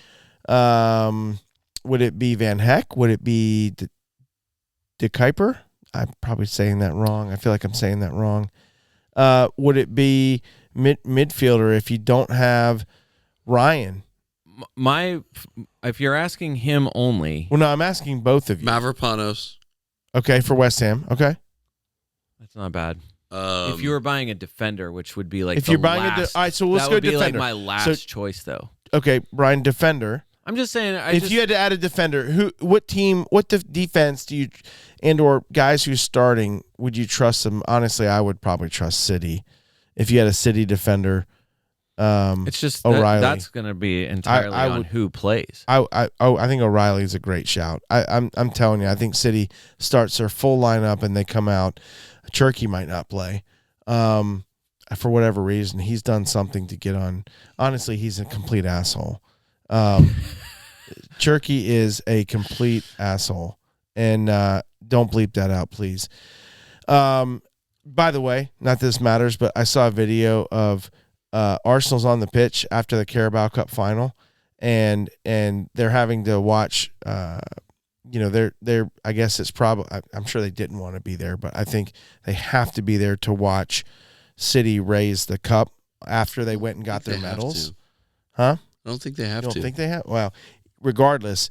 Van Heck? Would it be De Kuiper? I'm probably saying that wrong. I feel like I'm saying that wrong. Would it be midfielder if you don't have Ryan? If you're asking him only. Well, no, I'm asking both of you. Mavropanos. Okay, for West Ham. Okay, that's not bad. If you were buying a defender, which would be like if you're buying all right, so let's go defender. Like my last choice, though. Okay, Brian, defender. I'm just saying. If you had to add a defender, what defense do you or guys who's starting would you trust them? Honestly, I would probably trust City. If you had a City defender. It's just O'Reilly. That's going to be entirely on who plays. I think O'Reilly is a great shout. I'm telling you, I think City starts their full lineup and they come out. Cherky might not play, for whatever reason. He's done something to get on. Honestly, he's a complete asshole. Cherky is a complete asshole, and don't bleep that out, please. By the way, not that this matters, but I saw a video of. Arsenal's on the pitch after the Carabao Cup final, and they're having to watch. They're. I guess it's probably. I'm sure they didn't want to be there, but I think they have to be there to watch City raise the cup after they went and got their medals. Huh? I don't think they have to. You don't think they have? Well, regardless,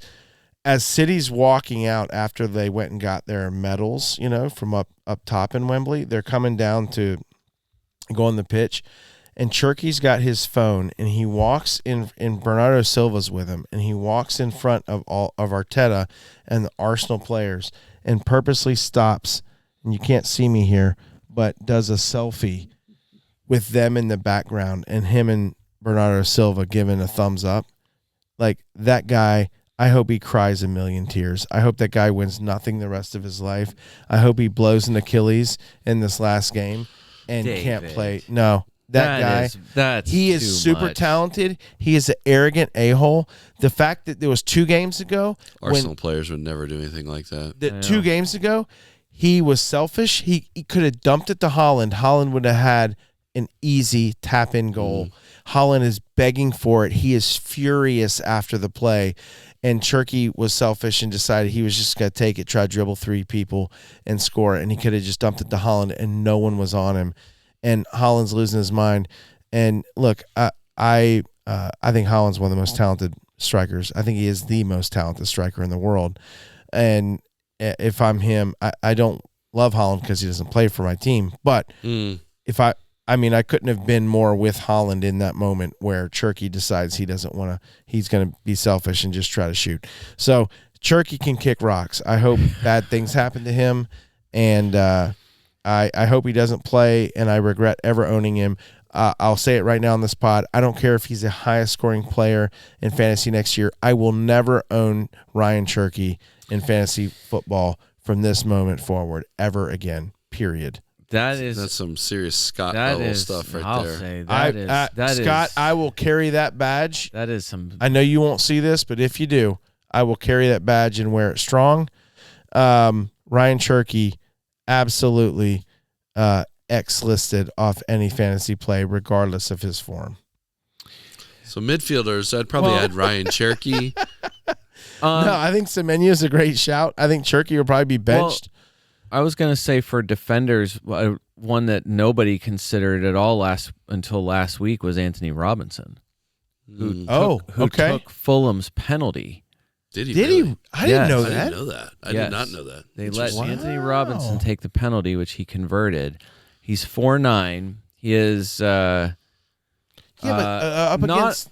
as City's walking out after they went and got their medals, from up top in Wembley, they're coming down to go on the pitch. And Cherky's got his phone, and he walks in Bernardo Silva's with him, and he walks in front of all of Arteta and the Arsenal players and purposely stops, and you can't see me here, but does a selfie with them in the background and him and Bernardo Silva giving a thumbs up. Like, that guy, I hope he cries a million tears. I hope that guy wins nothing the rest of his life. I hope he blows an Achilles in this last game and can't play. No. That guy, he is super talented. He is an arrogant a-hole. The fact that there was 2 games ago. Arsenal players would never do anything like that. 2 games ago, he was selfish. He could have dumped it to Haaland. Haaland would have had an easy tap-in goal. Holland is begging for it. He is furious after the play. And Cherky was selfish and decided he was just going to take it, try to dribble 3 people and score it. And he could have just dumped it to Holland, and no one was on him. And Holland's losing his mind. And look, I think Holland's one of the most talented strikers. I think he is the most talented striker in the world. And if I'm him, I don't love Holland because he doesn't play for my team. But if I couldn't have been more with Holland in that moment where Cherky decides he doesn't want to, he's going to be selfish and just try to shoot. So Cherky can kick rocks. I hope bad things happen to him. And I hope he doesn't play, and I regret ever owning him. I'll say it right now on this pod. I don't care if he's the highest scoring player in fantasy next year. I will never own Ryan Cherky in fantasy football from this moment forward ever again, period. That's some serious Scott level stuff right there. Scott, I will carry that badge. That is some. I know you won't see this, but if you do, I will carry that badge and wear it strong. Ryan Cherky, absolutely X-listed off any fantasy play, regardless of his form. So midfielders, I'd probably add Ryan Cherky. No, I think Semenya is a great shout. I think Cherky will probably be benched. I was going to say for defenders, one that nobody considered at all until last week was Anthony Robinson, who took Fulham's penalty. Did he? I didn't know that. I didn't know that. I did not know that. They let Anthony Robinson take the penalty, which he converted. He's 4'9". He is up against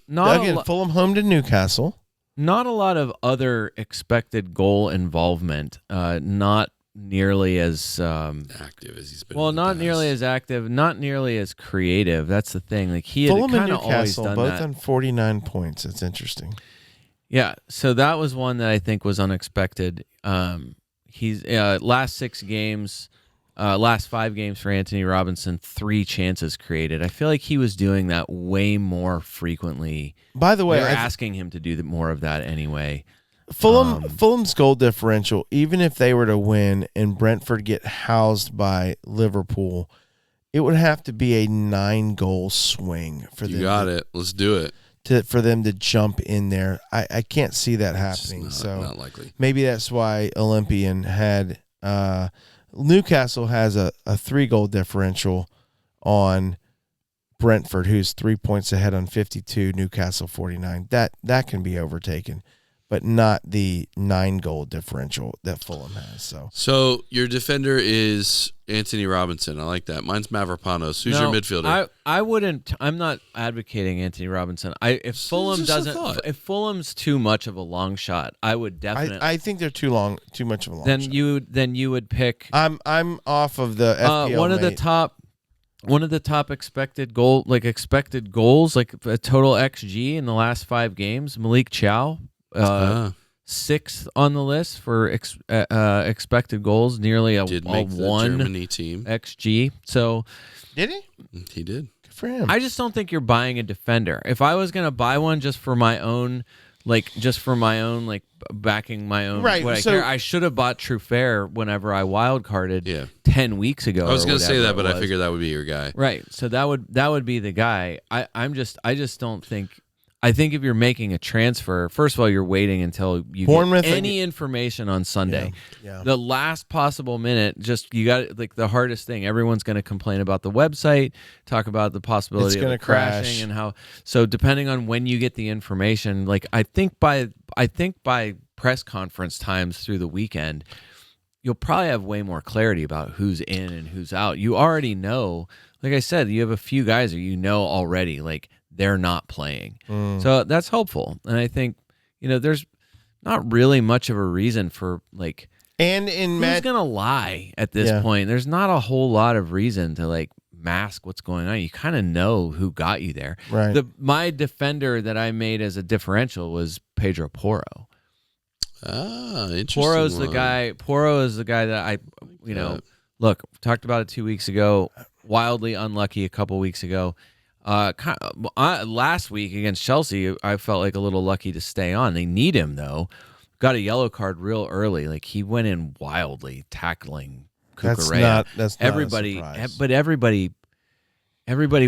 Fulham home to Newcastle. Not a lot of other expected goal involvement. Not nearly as active as he's been. Well, not nearly as active, not nearly as creative. That's the thing. Like he had kind of always done both that. On 49 points. It's interesting. Yeah, so that was one that I think was unexpected. He's last 5 games for Anthony Robinson, 3 chances created. I feel like he was doing that way more frequently. By the way, they're asking him to do more of that anyway. Fulham's goal differential, even if they were to win and Brentford get housed by Liverpool, it would have to be a 9-goal swing for them. You got it. Let's do it. For them to jump in there. I can't see that happening. Not likely. Maybe that's why Olympian had Newcastle has a 3-goal differential on Brentford, who's 3 points ahead on 52, Newcastle 49. That can be overtaken, but not the 9-goal differential that Fulham has. So your defender is Anthony Robinson. I like that. Mine's Mavropanos. Who's your midfielder? I wouldn't. I'm not advocating Anthony Robinson. If Fulham's too much of a long shot, I would definitely. I think they're too much of a long shot. Then you would pick. I'm off of the FPL one of the top expected goals, like a total XG in the last 5 games. Malik Chow. 6th on the list for expected goals, nearly a 1 Germany team XG. So did he? He did. Good for him. I just don't think you're buying a defender. If I was going to buy one just for my own, backing my own, right? What I care, I should have bought Truffert whenever I wild carded 10 weeks ago. I was going to say that, but I figured that would be your guy, right? So that would be the guy. I just don't think. I think if you're making a transfer, first of all, you're waiting until you get any information on Sunday. Yeah. The last possible minute, you got the hardest thing. Everyone's going to complain about the website, talk about the possibility of it crashing and how. So depending on when you get the information, I think by press conference times through the weekend, you'll probably have way more clarity about who's in and who's out. You already know. Like I said, you have a few guys that you know already. They're not playing. So that's helpful. And I think, there's not really much of a reason for who's going to lie at this point. There's not a whole lot of reason to mask what's going on. You kind of know who got you there. Right. My defender that I made as a differential was Pedro Porro. Interesting. Porro is the guy that look, talked about it 2 weeks ago, wildly unlucky a couple weeks ago. Last week against Chelsea, I felt a little lucky to stay on. They need him though. Got a yellow card real early. He went in wildly tackling Cucurella. That's not everybody, but everybody Everybody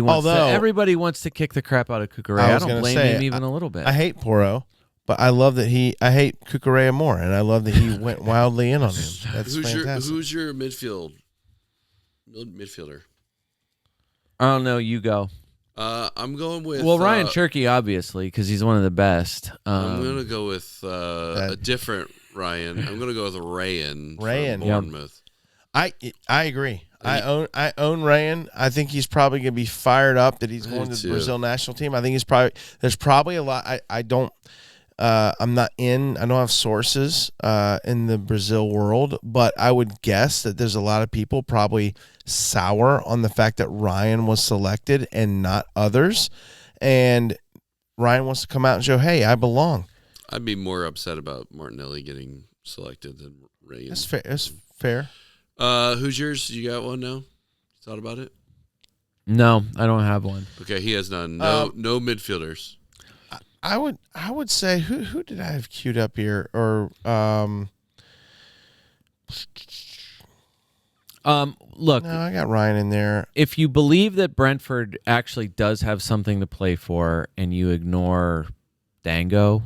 wants to kick the crap out of Cucurella. I don't blame him even a little bit. I hate Porro, but I love that I hate Cucurella more, and I love that he went wildly in on him. That's fantastic. Who's your midfielder? I don't know. You go. I'm going with... Well, Ryan Cherky, obviously, because he's one of the best. I'm going to go with a different Ryan. I'm going to go with Rayan from Bournemouth. I agree. I own Ryan. I think he's probably going to be fired up that he's going to the Brazil national team. I think there's probably a lot. I'm not in. I don't have sources in the Brazil world, but I would guess that there's a lot of people probably sour on the fact that Ryan was selected and not others, and Ryan wants to come out and show, hey, I belong. I'd be more upset about Martinelli getting selected than Ryan. That's fair. That's fair. Who's yours? You got one now? Thought about it? No, I don't have one. Okay, he has none. No midfielders. I would say who did I have queued up here or look, no, I got Ryan in there. If you believe that Brentford actually does have something to play for and you ignore Dango.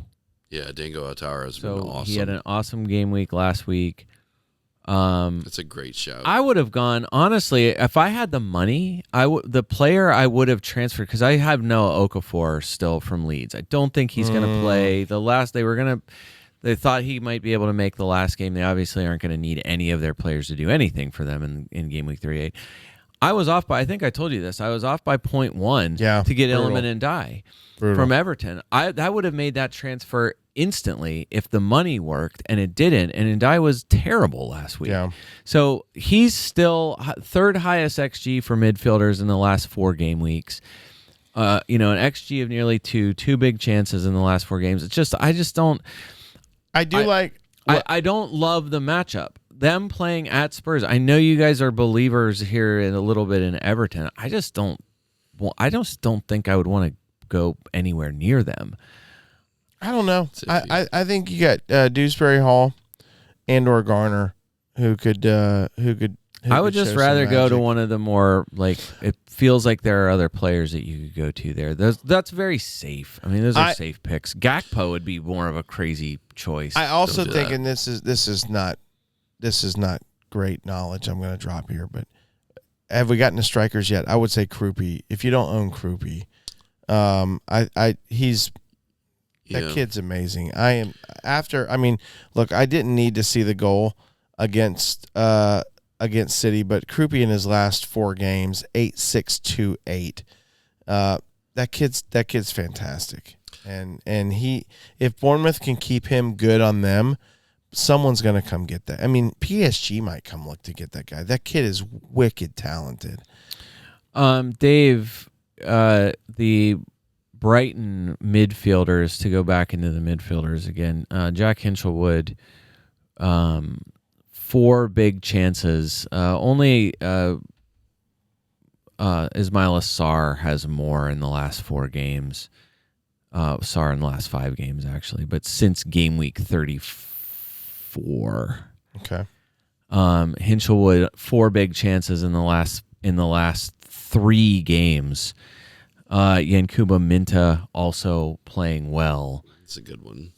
Yeah, Dango Ouattara has been awesome. He had an awesome game week last week. That's a great shout. I would have gone, honestly, if I had the money, the player I would have transferred, because I have Noah Okafor still from Leeds. I don't think he's going to play. They thought he might be able to make the last game. They obviously aren't going to need any of their players to do anything for them in game week 38. I was off by, I think I told you this, I was off by 0.1 to get Iliman and Die from Everton. That would have made that transfer instantly if the money worked, and it didn't. And Ndai was terrible last week. Yeah. So he's still third highest XG for midfielders in the last 4 game weeks. An XG of nearly 2 big chances in the last 4 games. It's just, I don't love the matchup. Them playing at Spurs. I know you guys are believers here in a little bit in Everton. I just don't think I would want to go anywhere near them. I don't know. I think you got Dewsbury Hall and/or Garner who could. I would just rather go to one of the more it feels like there are other players that you could go to there. That's very safe. I mean, those are safe picks. Gakpo would be more of a crazy choice. I also think, and this is not great knowledge I'm going to drop here, but have we gotten to strikers yet? I would say Krupi. If you don't own Krupi, that kid's amazing. Look, I didn't need to see the goal against City, but Krupi in his last 4 games, 8-6-2-8. That kid's fantastic. And if Bournemouth can keep him good on them, someone's going to come get that. I mean, PSG might come look to get that guy. That kid is wicked talented. Dave, the Brighton midfielders, to go back into the midfielders again, Jack Hinchelwood, 4 big chances. Only Ismaila Sarr has more in the last 4 games. Sarr in the last 5 games, actually. But since game week 34. Okay. Hinchelwood, 4 big chances in the last 3 games. Yankuba Minta also playing well. It's a good one.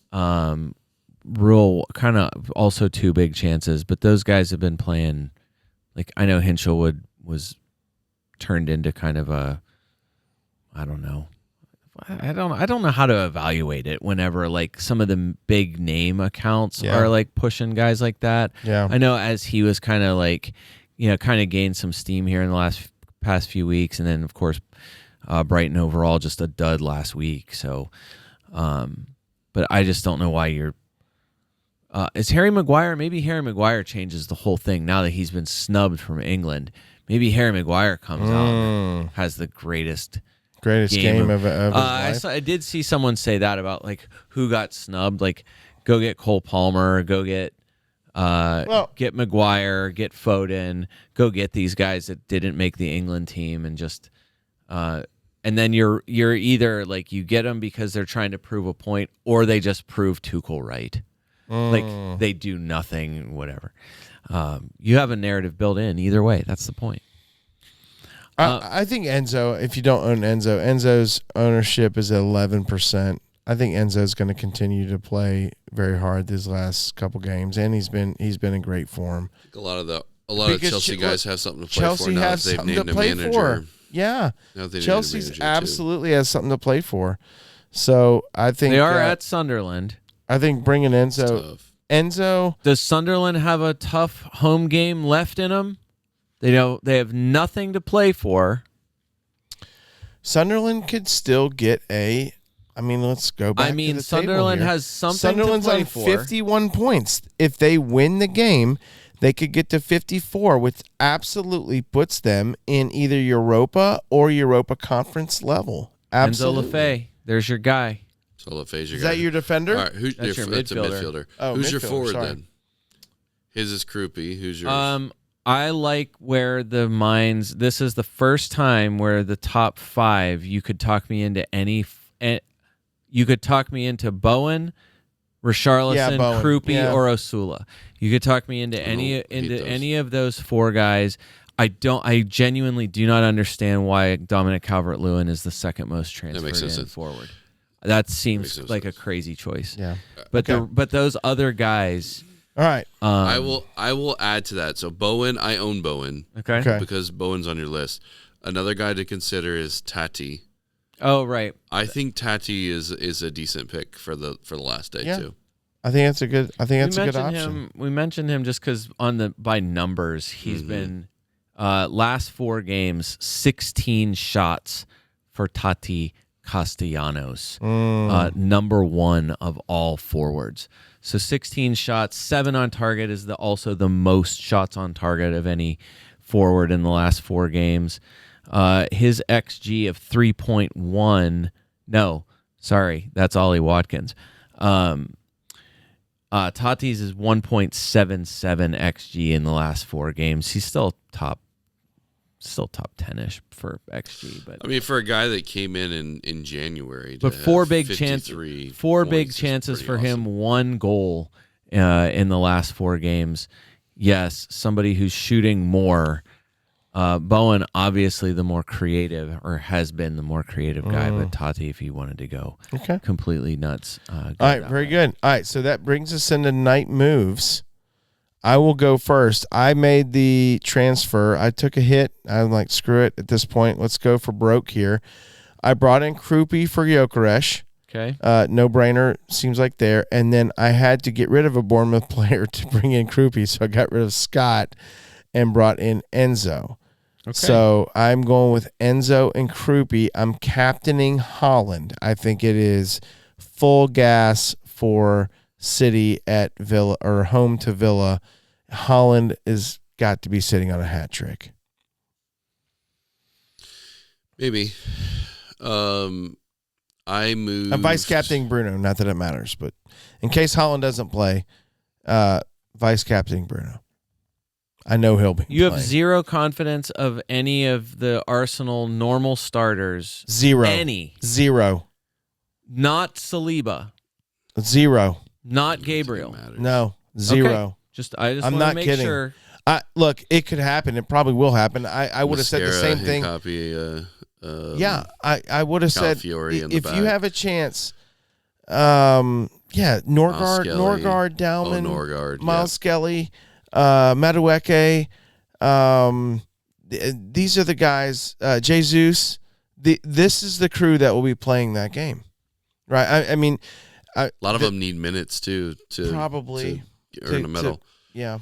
Rule kind of also 2 big chances, but those guys have been playing. I know Hinchelwood was turned into kind of a, I don't know how to evaluate it whenever some of the big name accounts are pushing guys like that. Yeah. I know as he was kind of kind of gained some steam here in the past few weeks, and then of course Brighton overall just a dud last week. So, but I just don't know why you're. Is Harry Maguire? Maybe Harry Maguire changes the whole thing now that he's been snubbed from England. Maybe Harry Maguire comes out and has the greatest game of his life. I did see someone say that about who got snubbed. Go get Cole Palmer, go get Maguire, get Foden, go get these guys that didn't make the England team, and just and then you're either you get them because they're trying to prove a point, or they just prove Tuchel right. They do nothing, whatever. You have a narrative built in either way. That's the point. I think Enzo, if you don't own Enzo's ownership is at 11%. I think Enzo's going to continue to play very hard these last couple games, and he's been in great form. A lot of Chelsea guys have something to play for now that they've named a manager. For. Yeah, Chelsea's absolutely has something to play for. So I think they are at Sunderland. I think bringing Enzo. Does Sunderland have a tough home game left in them? They have nothing to play for. Sunderland could still get let's go back. to the Sunderland table here. Has something Sunderland's to play on for. 51 points. If they win the game, they could get to 54, which absolutely puts them in either Europa or Europa Conference level. Absolutely. Enzo Lefebvre, there's your guy. So Lefebvre's your guy. Is guy. that your defender? All right, that's a midfielder. Oh, who's your midfielder, forward sorry. then? His is Krupi. Who's yours? I like where the minds. This is the first time where the top 5 you could talk me into any. You could talk me into Bowen, Richarlison, Krupi, or Osula. You could talk me into any of those 4 guys. I genuinely do not understand why Dominic Calvert-Lewin is the second most transferred forward. That seems like a crazy choice. Yeah, but those other guys. All right. I will add to that. So Bowen, I own Bowen. Okay. Because Bowen's on your list. Another guy to consider is Tati. Oh, right. I think Tati is a decent pick for the last day too. I think that's a good. I think that's a good option. We mentioned him just because by numbers he's been last 4 games 16 shots for Tati Castellanos, number 1 of all forwards. So 16 shots, 7 on target is also the most shots on target of any forward in the last 4 games. His XG of 3.1. No, sorry, that's Ollie Watkins. Tati's is 1.77 XG in the last 4 games. He's still top 10ish for XG, but I mean, for a guy that came in January, but 4 big chances for awesome. him, 1 goal in the last 4 games. Yes, somebody who's shooting more. Bowen, obviously the more creative, or has been the more creative guy, but Tati, if he wanted to go completely nuts. All right, very good. All right, so that brings us into night moves. I will go first. I made the transfer. I took a hit. I'm like, screw it at this point. Let's go for broke here. I brought in Krupi for Gyökeres. Okay. No brainer, seems like there. And then I had to get rid of a Bournemouth player to bring in Krupi, so I got rid of Scott and brought in Enzo. Okay. So I'm going with Enzo and Krupi. I'm captaining Holland. I think it is full gas for City at Villa, or home to Villa. Holland is got to be sitting on a hat trick. Maybe. I moved. I'm vice captaining Bruno. Not that it matters, but in case Holland doesn't play, vice captaining Bruno. I know he'll be. You have zero confidence of any of the Arsenal normal starters. Zero. Zero. Not Saliba. Zero. Not Gabriel. No. Zero. Okay. I'm not make kidding. Sure. Look, it could happen. It probably will happen. I would have said the same thing. Yeah, I would have said if you have a chance. Norgard, Dowman, Miles Skelly, Madueke. These are the guys. Jesus. This is the crew that will be playing that game, right? I mean, a lot of them need minutes too to probably to earn a medal. Yeah.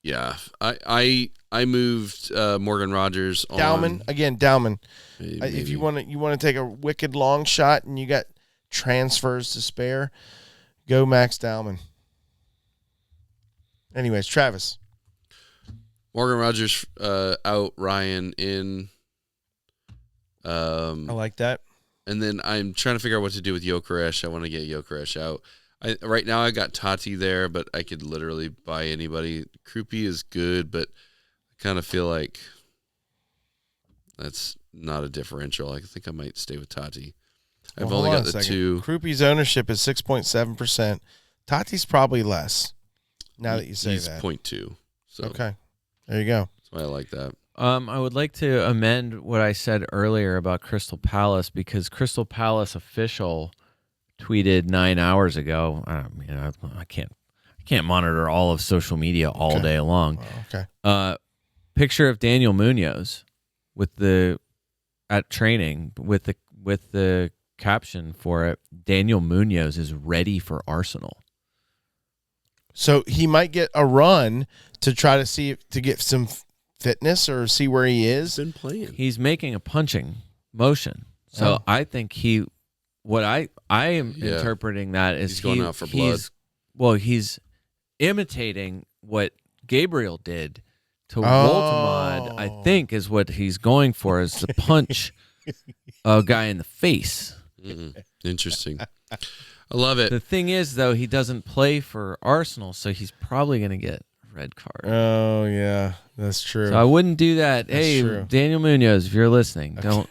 Yeah. I moved Morgan Rogers on Dowman. Maybe. If you want to take a wicked long shot and you got transfers to spare, go Max Dowman. Anyways, Travis. Morgan Rogers out, Ryan in. I like that. And then I'm trying to figure out what to do with Gyökeres. I want to get Gyökeres out. Right now I got Tati there, but I could literally buy anybody. Krupi is good, but I kind of feel like that's not a differential. I think I might stay with Tati. I've only got the 2. Krupi's ownership is 6.7%. Tati's probably less. Now that you say he's that. 0.2. So okay. There you go. That's why I like that. I would like to amend what I said earlier about Crystal Palace, because Crystal Palace official tweeted 9 hours ago. I can't monitor all of social media all day long. Picture of Daniel Munoz at training with the caption for it: Daniel Munoz is ready for Arsenal. So he might get a run to try to see to get some fitness or see where he is. He's been playing. He's making a punching motion. So I think I am interpreting that as he's going out for blood. He's imitating what Gabriel did to Woltemade, I think, is what he's going for, is the punch a guy in the face. Mm-hmm. Interesting. I love it. The thing is, though, he doesn't play for Arsenal, so he's probably going to get a red card. Oh, yeah, that's true. So I wouldn't do that. That's true. Daniel Munoz, if you're listening, don't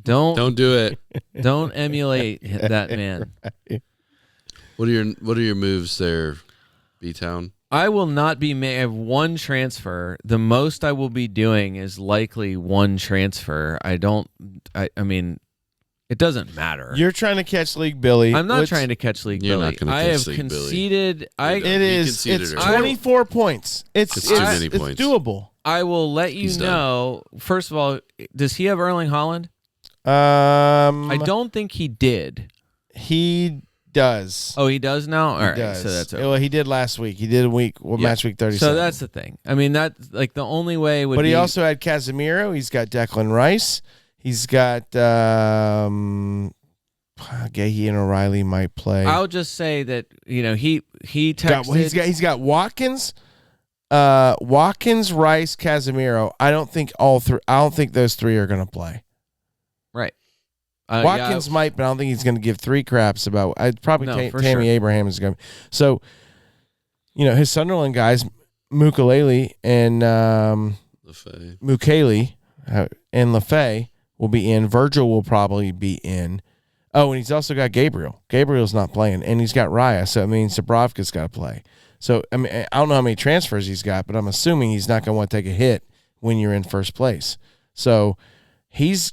do it. Don't emulate that man. What are your moves there, B-Town? I will not be I have one transfer. The most I will be doing is likely one transfer. I mean, it doesn't matter. You're trying to catch League Billy. I'm not trying to catch League Billy. Not I have League conceded. It's 24 points. It's too many points. It's doable. I will let you know. First of all, does he have Erling Haaland? I don't think he did. He does. Oh, he does now? All right, does. so that's okay. Well, he did last week. He did match week 37. So that's the thing. I mean, that's like the only way would be... But he also had Casemiro. He's got Declan Rice. He's got Gahey and O'Reilly might play. I'll just say that, he texted... He's got Watkins, Rice, Casemiro. I don't think those three are going to play. Right. Watkins might, but I don't think he's going to give three craps about. I'd probably Tammy Abraham is going to. So, his Sunderland guys, Mukalele and Mukele and Lafay will be in. Virgil will probably be in. Oh, and he's also got Gabriel. Gabriel's not playing, and he's got Raya. So, I mean, Dubravka's got to play. So, I mean, I don't know how many transfers he's got, but I'm assuming he's not going to want to take a hit when you're in first place. So, he's.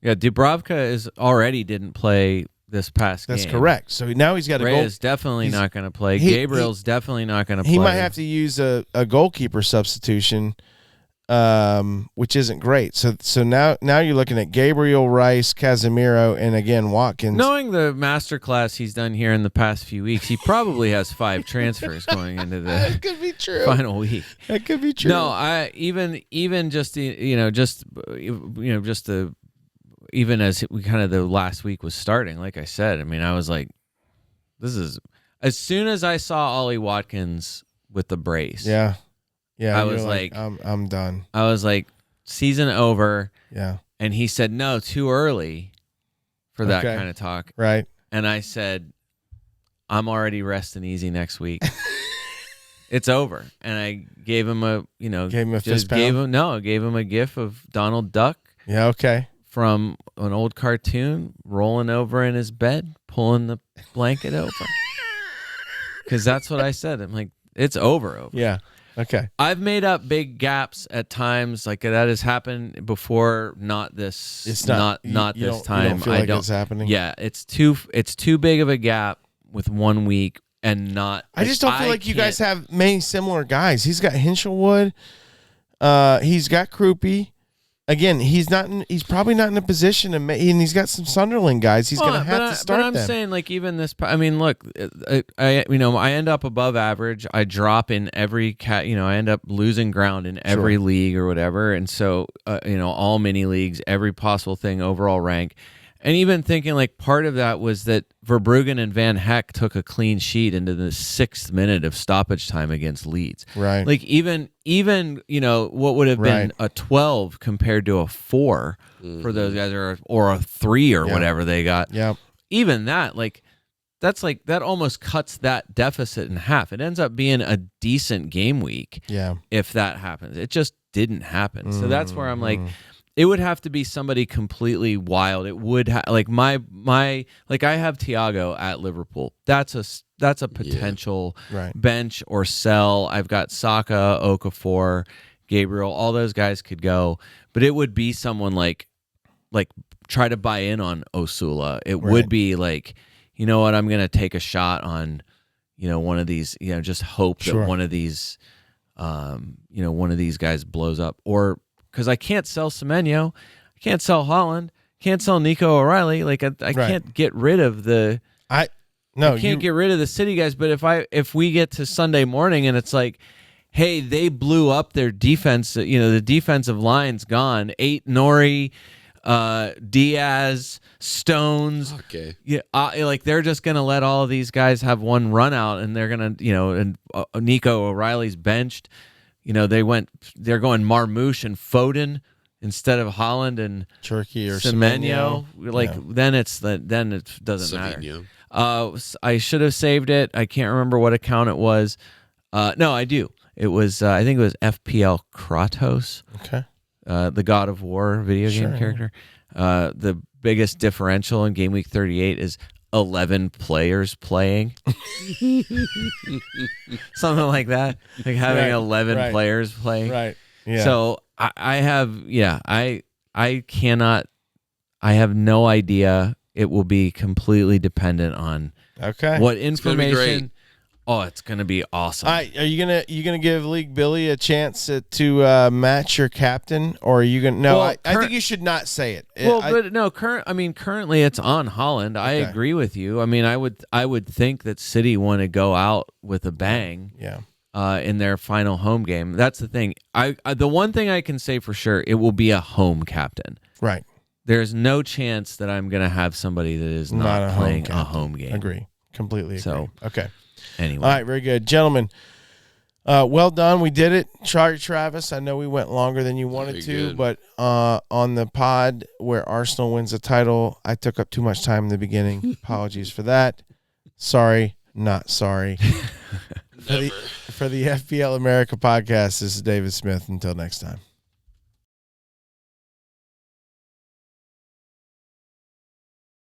Yeah, Dubravka already didn't play this past game. That's correct. So now he's got a goal. Ray is definitely not going to play. Gabriel's definitely not going to play. He might have to use a goalkeeper substitution, which isn't great. So now you're looking at Gabriel, Rice, Casemiro, and again Watkins. Knowing the masterclass he's done here in the past few weeks, he probably has 5 transfers going into the that could be true. Final week. That could be true. No, even as the last week was starting, like I said, I mean, I was like, as soon as I saw Ollie Watkins with the brace. Yeah. I was like, I'm done. I was like, season over. Yeah. And he said, no, too early for that kind of talk. Right. And I said, I'm already resting easy next week. It's over. And I gave him a fist pound? Gave him a gif of Donald Duck. Yeah. Okay. From an old cartoon, rolling over in his bed, pulling the blanket over. Because that's what I said. I'm like, it's over. Yeah. Okay. I've made up big gaps at times, like that has happened before. Not this. It's not this time. You don't feel like it's happening. Yeah, it's too big of a gap with 1 week and not. I just don't feel like you guys have many similar guys. He's got Hinchelwood. He's got Krupi. Again, he's probably not in a position to make, and he's got some Sunderland guys. He's going to have to start them. But I'm saying, like, even this. I mean, look, I end up above average. I drop in every I end up losing ground in every league or whatever, and so all mini leagues, every possible thing, overall rank. And even thinking like part of that was that Verbruggen and Van Heck took a clean sheet into the 6th minute of stoppage time against Leeds. Right. Like even what would have been a 12 compared to a 4 for those guys, or a 3 or whatever they got. Yeah. Even that, that almost cuts that deficit in half. It ends up being a decent game week. Yeah. If that happens. It just didn't happen. So that's where I'm like, it would have to be somebody completely wild. It would like I have Thiago at Liverpool. That's a potential bench or sell. I've got Saka, Okafor, Gabriel, all those guys could go, but it would be someone like try to buy in on Osula. It would be like, you know what, I'm going to take a shot on, one of these, just hope that one of these, one of these guys blows up. Or because I can't sell Semenyo, I can't sell Holland, can't sell Nico O'Reilly. Like I can't get rid of the get rid of the city guys. But if we get to Sunday morning and it's like, hey, they blew up their defense, the defensive line's gone. 8 Nori, Diaz, Stones. Okay. Yeah, like they're just gonna let all of these guys have one run out, and they're gonna, and Nico O'Reilly's benched. They're going Marmouche and Foden instead of Holland and Turkey or Semenyo. Then it doesn't matter. I should have saved it. I can't remember what account it was. No, I do. It was I think it was FPL Kratos. Okay. The God of War video game character. The biggest differential in Game Week 38 is 11 players playing. Something like that. Like having 11 players playing. Right. Yeah. So I have no idea. It will be completely dependent on what information. It's gonna be awesome. Are you gonna give League Billy a chance to match your captain, or are you gonna? No, I think you should not say it. Currently it's on Holland. I agree with you. I mean, I would think that City want to go out with a bang. Yeah. In their final home game. That's the thing. The one thing I can say for sure, it will be a home captain. Right. There's no chance that I'm gonna have somebody that is not playing a home game. Agree. Completely agree. So okay. Anyway. All right, very good. Gentlemen, well done. We did it. Sorry, Travis. I know we went longer than you wanted to, but on the pod where Arsenal wins the title, I took up too much time in the beginning. Apologies for that. Sorry, not sorry. For the FPL America podcast, this is David Smith. Until next time.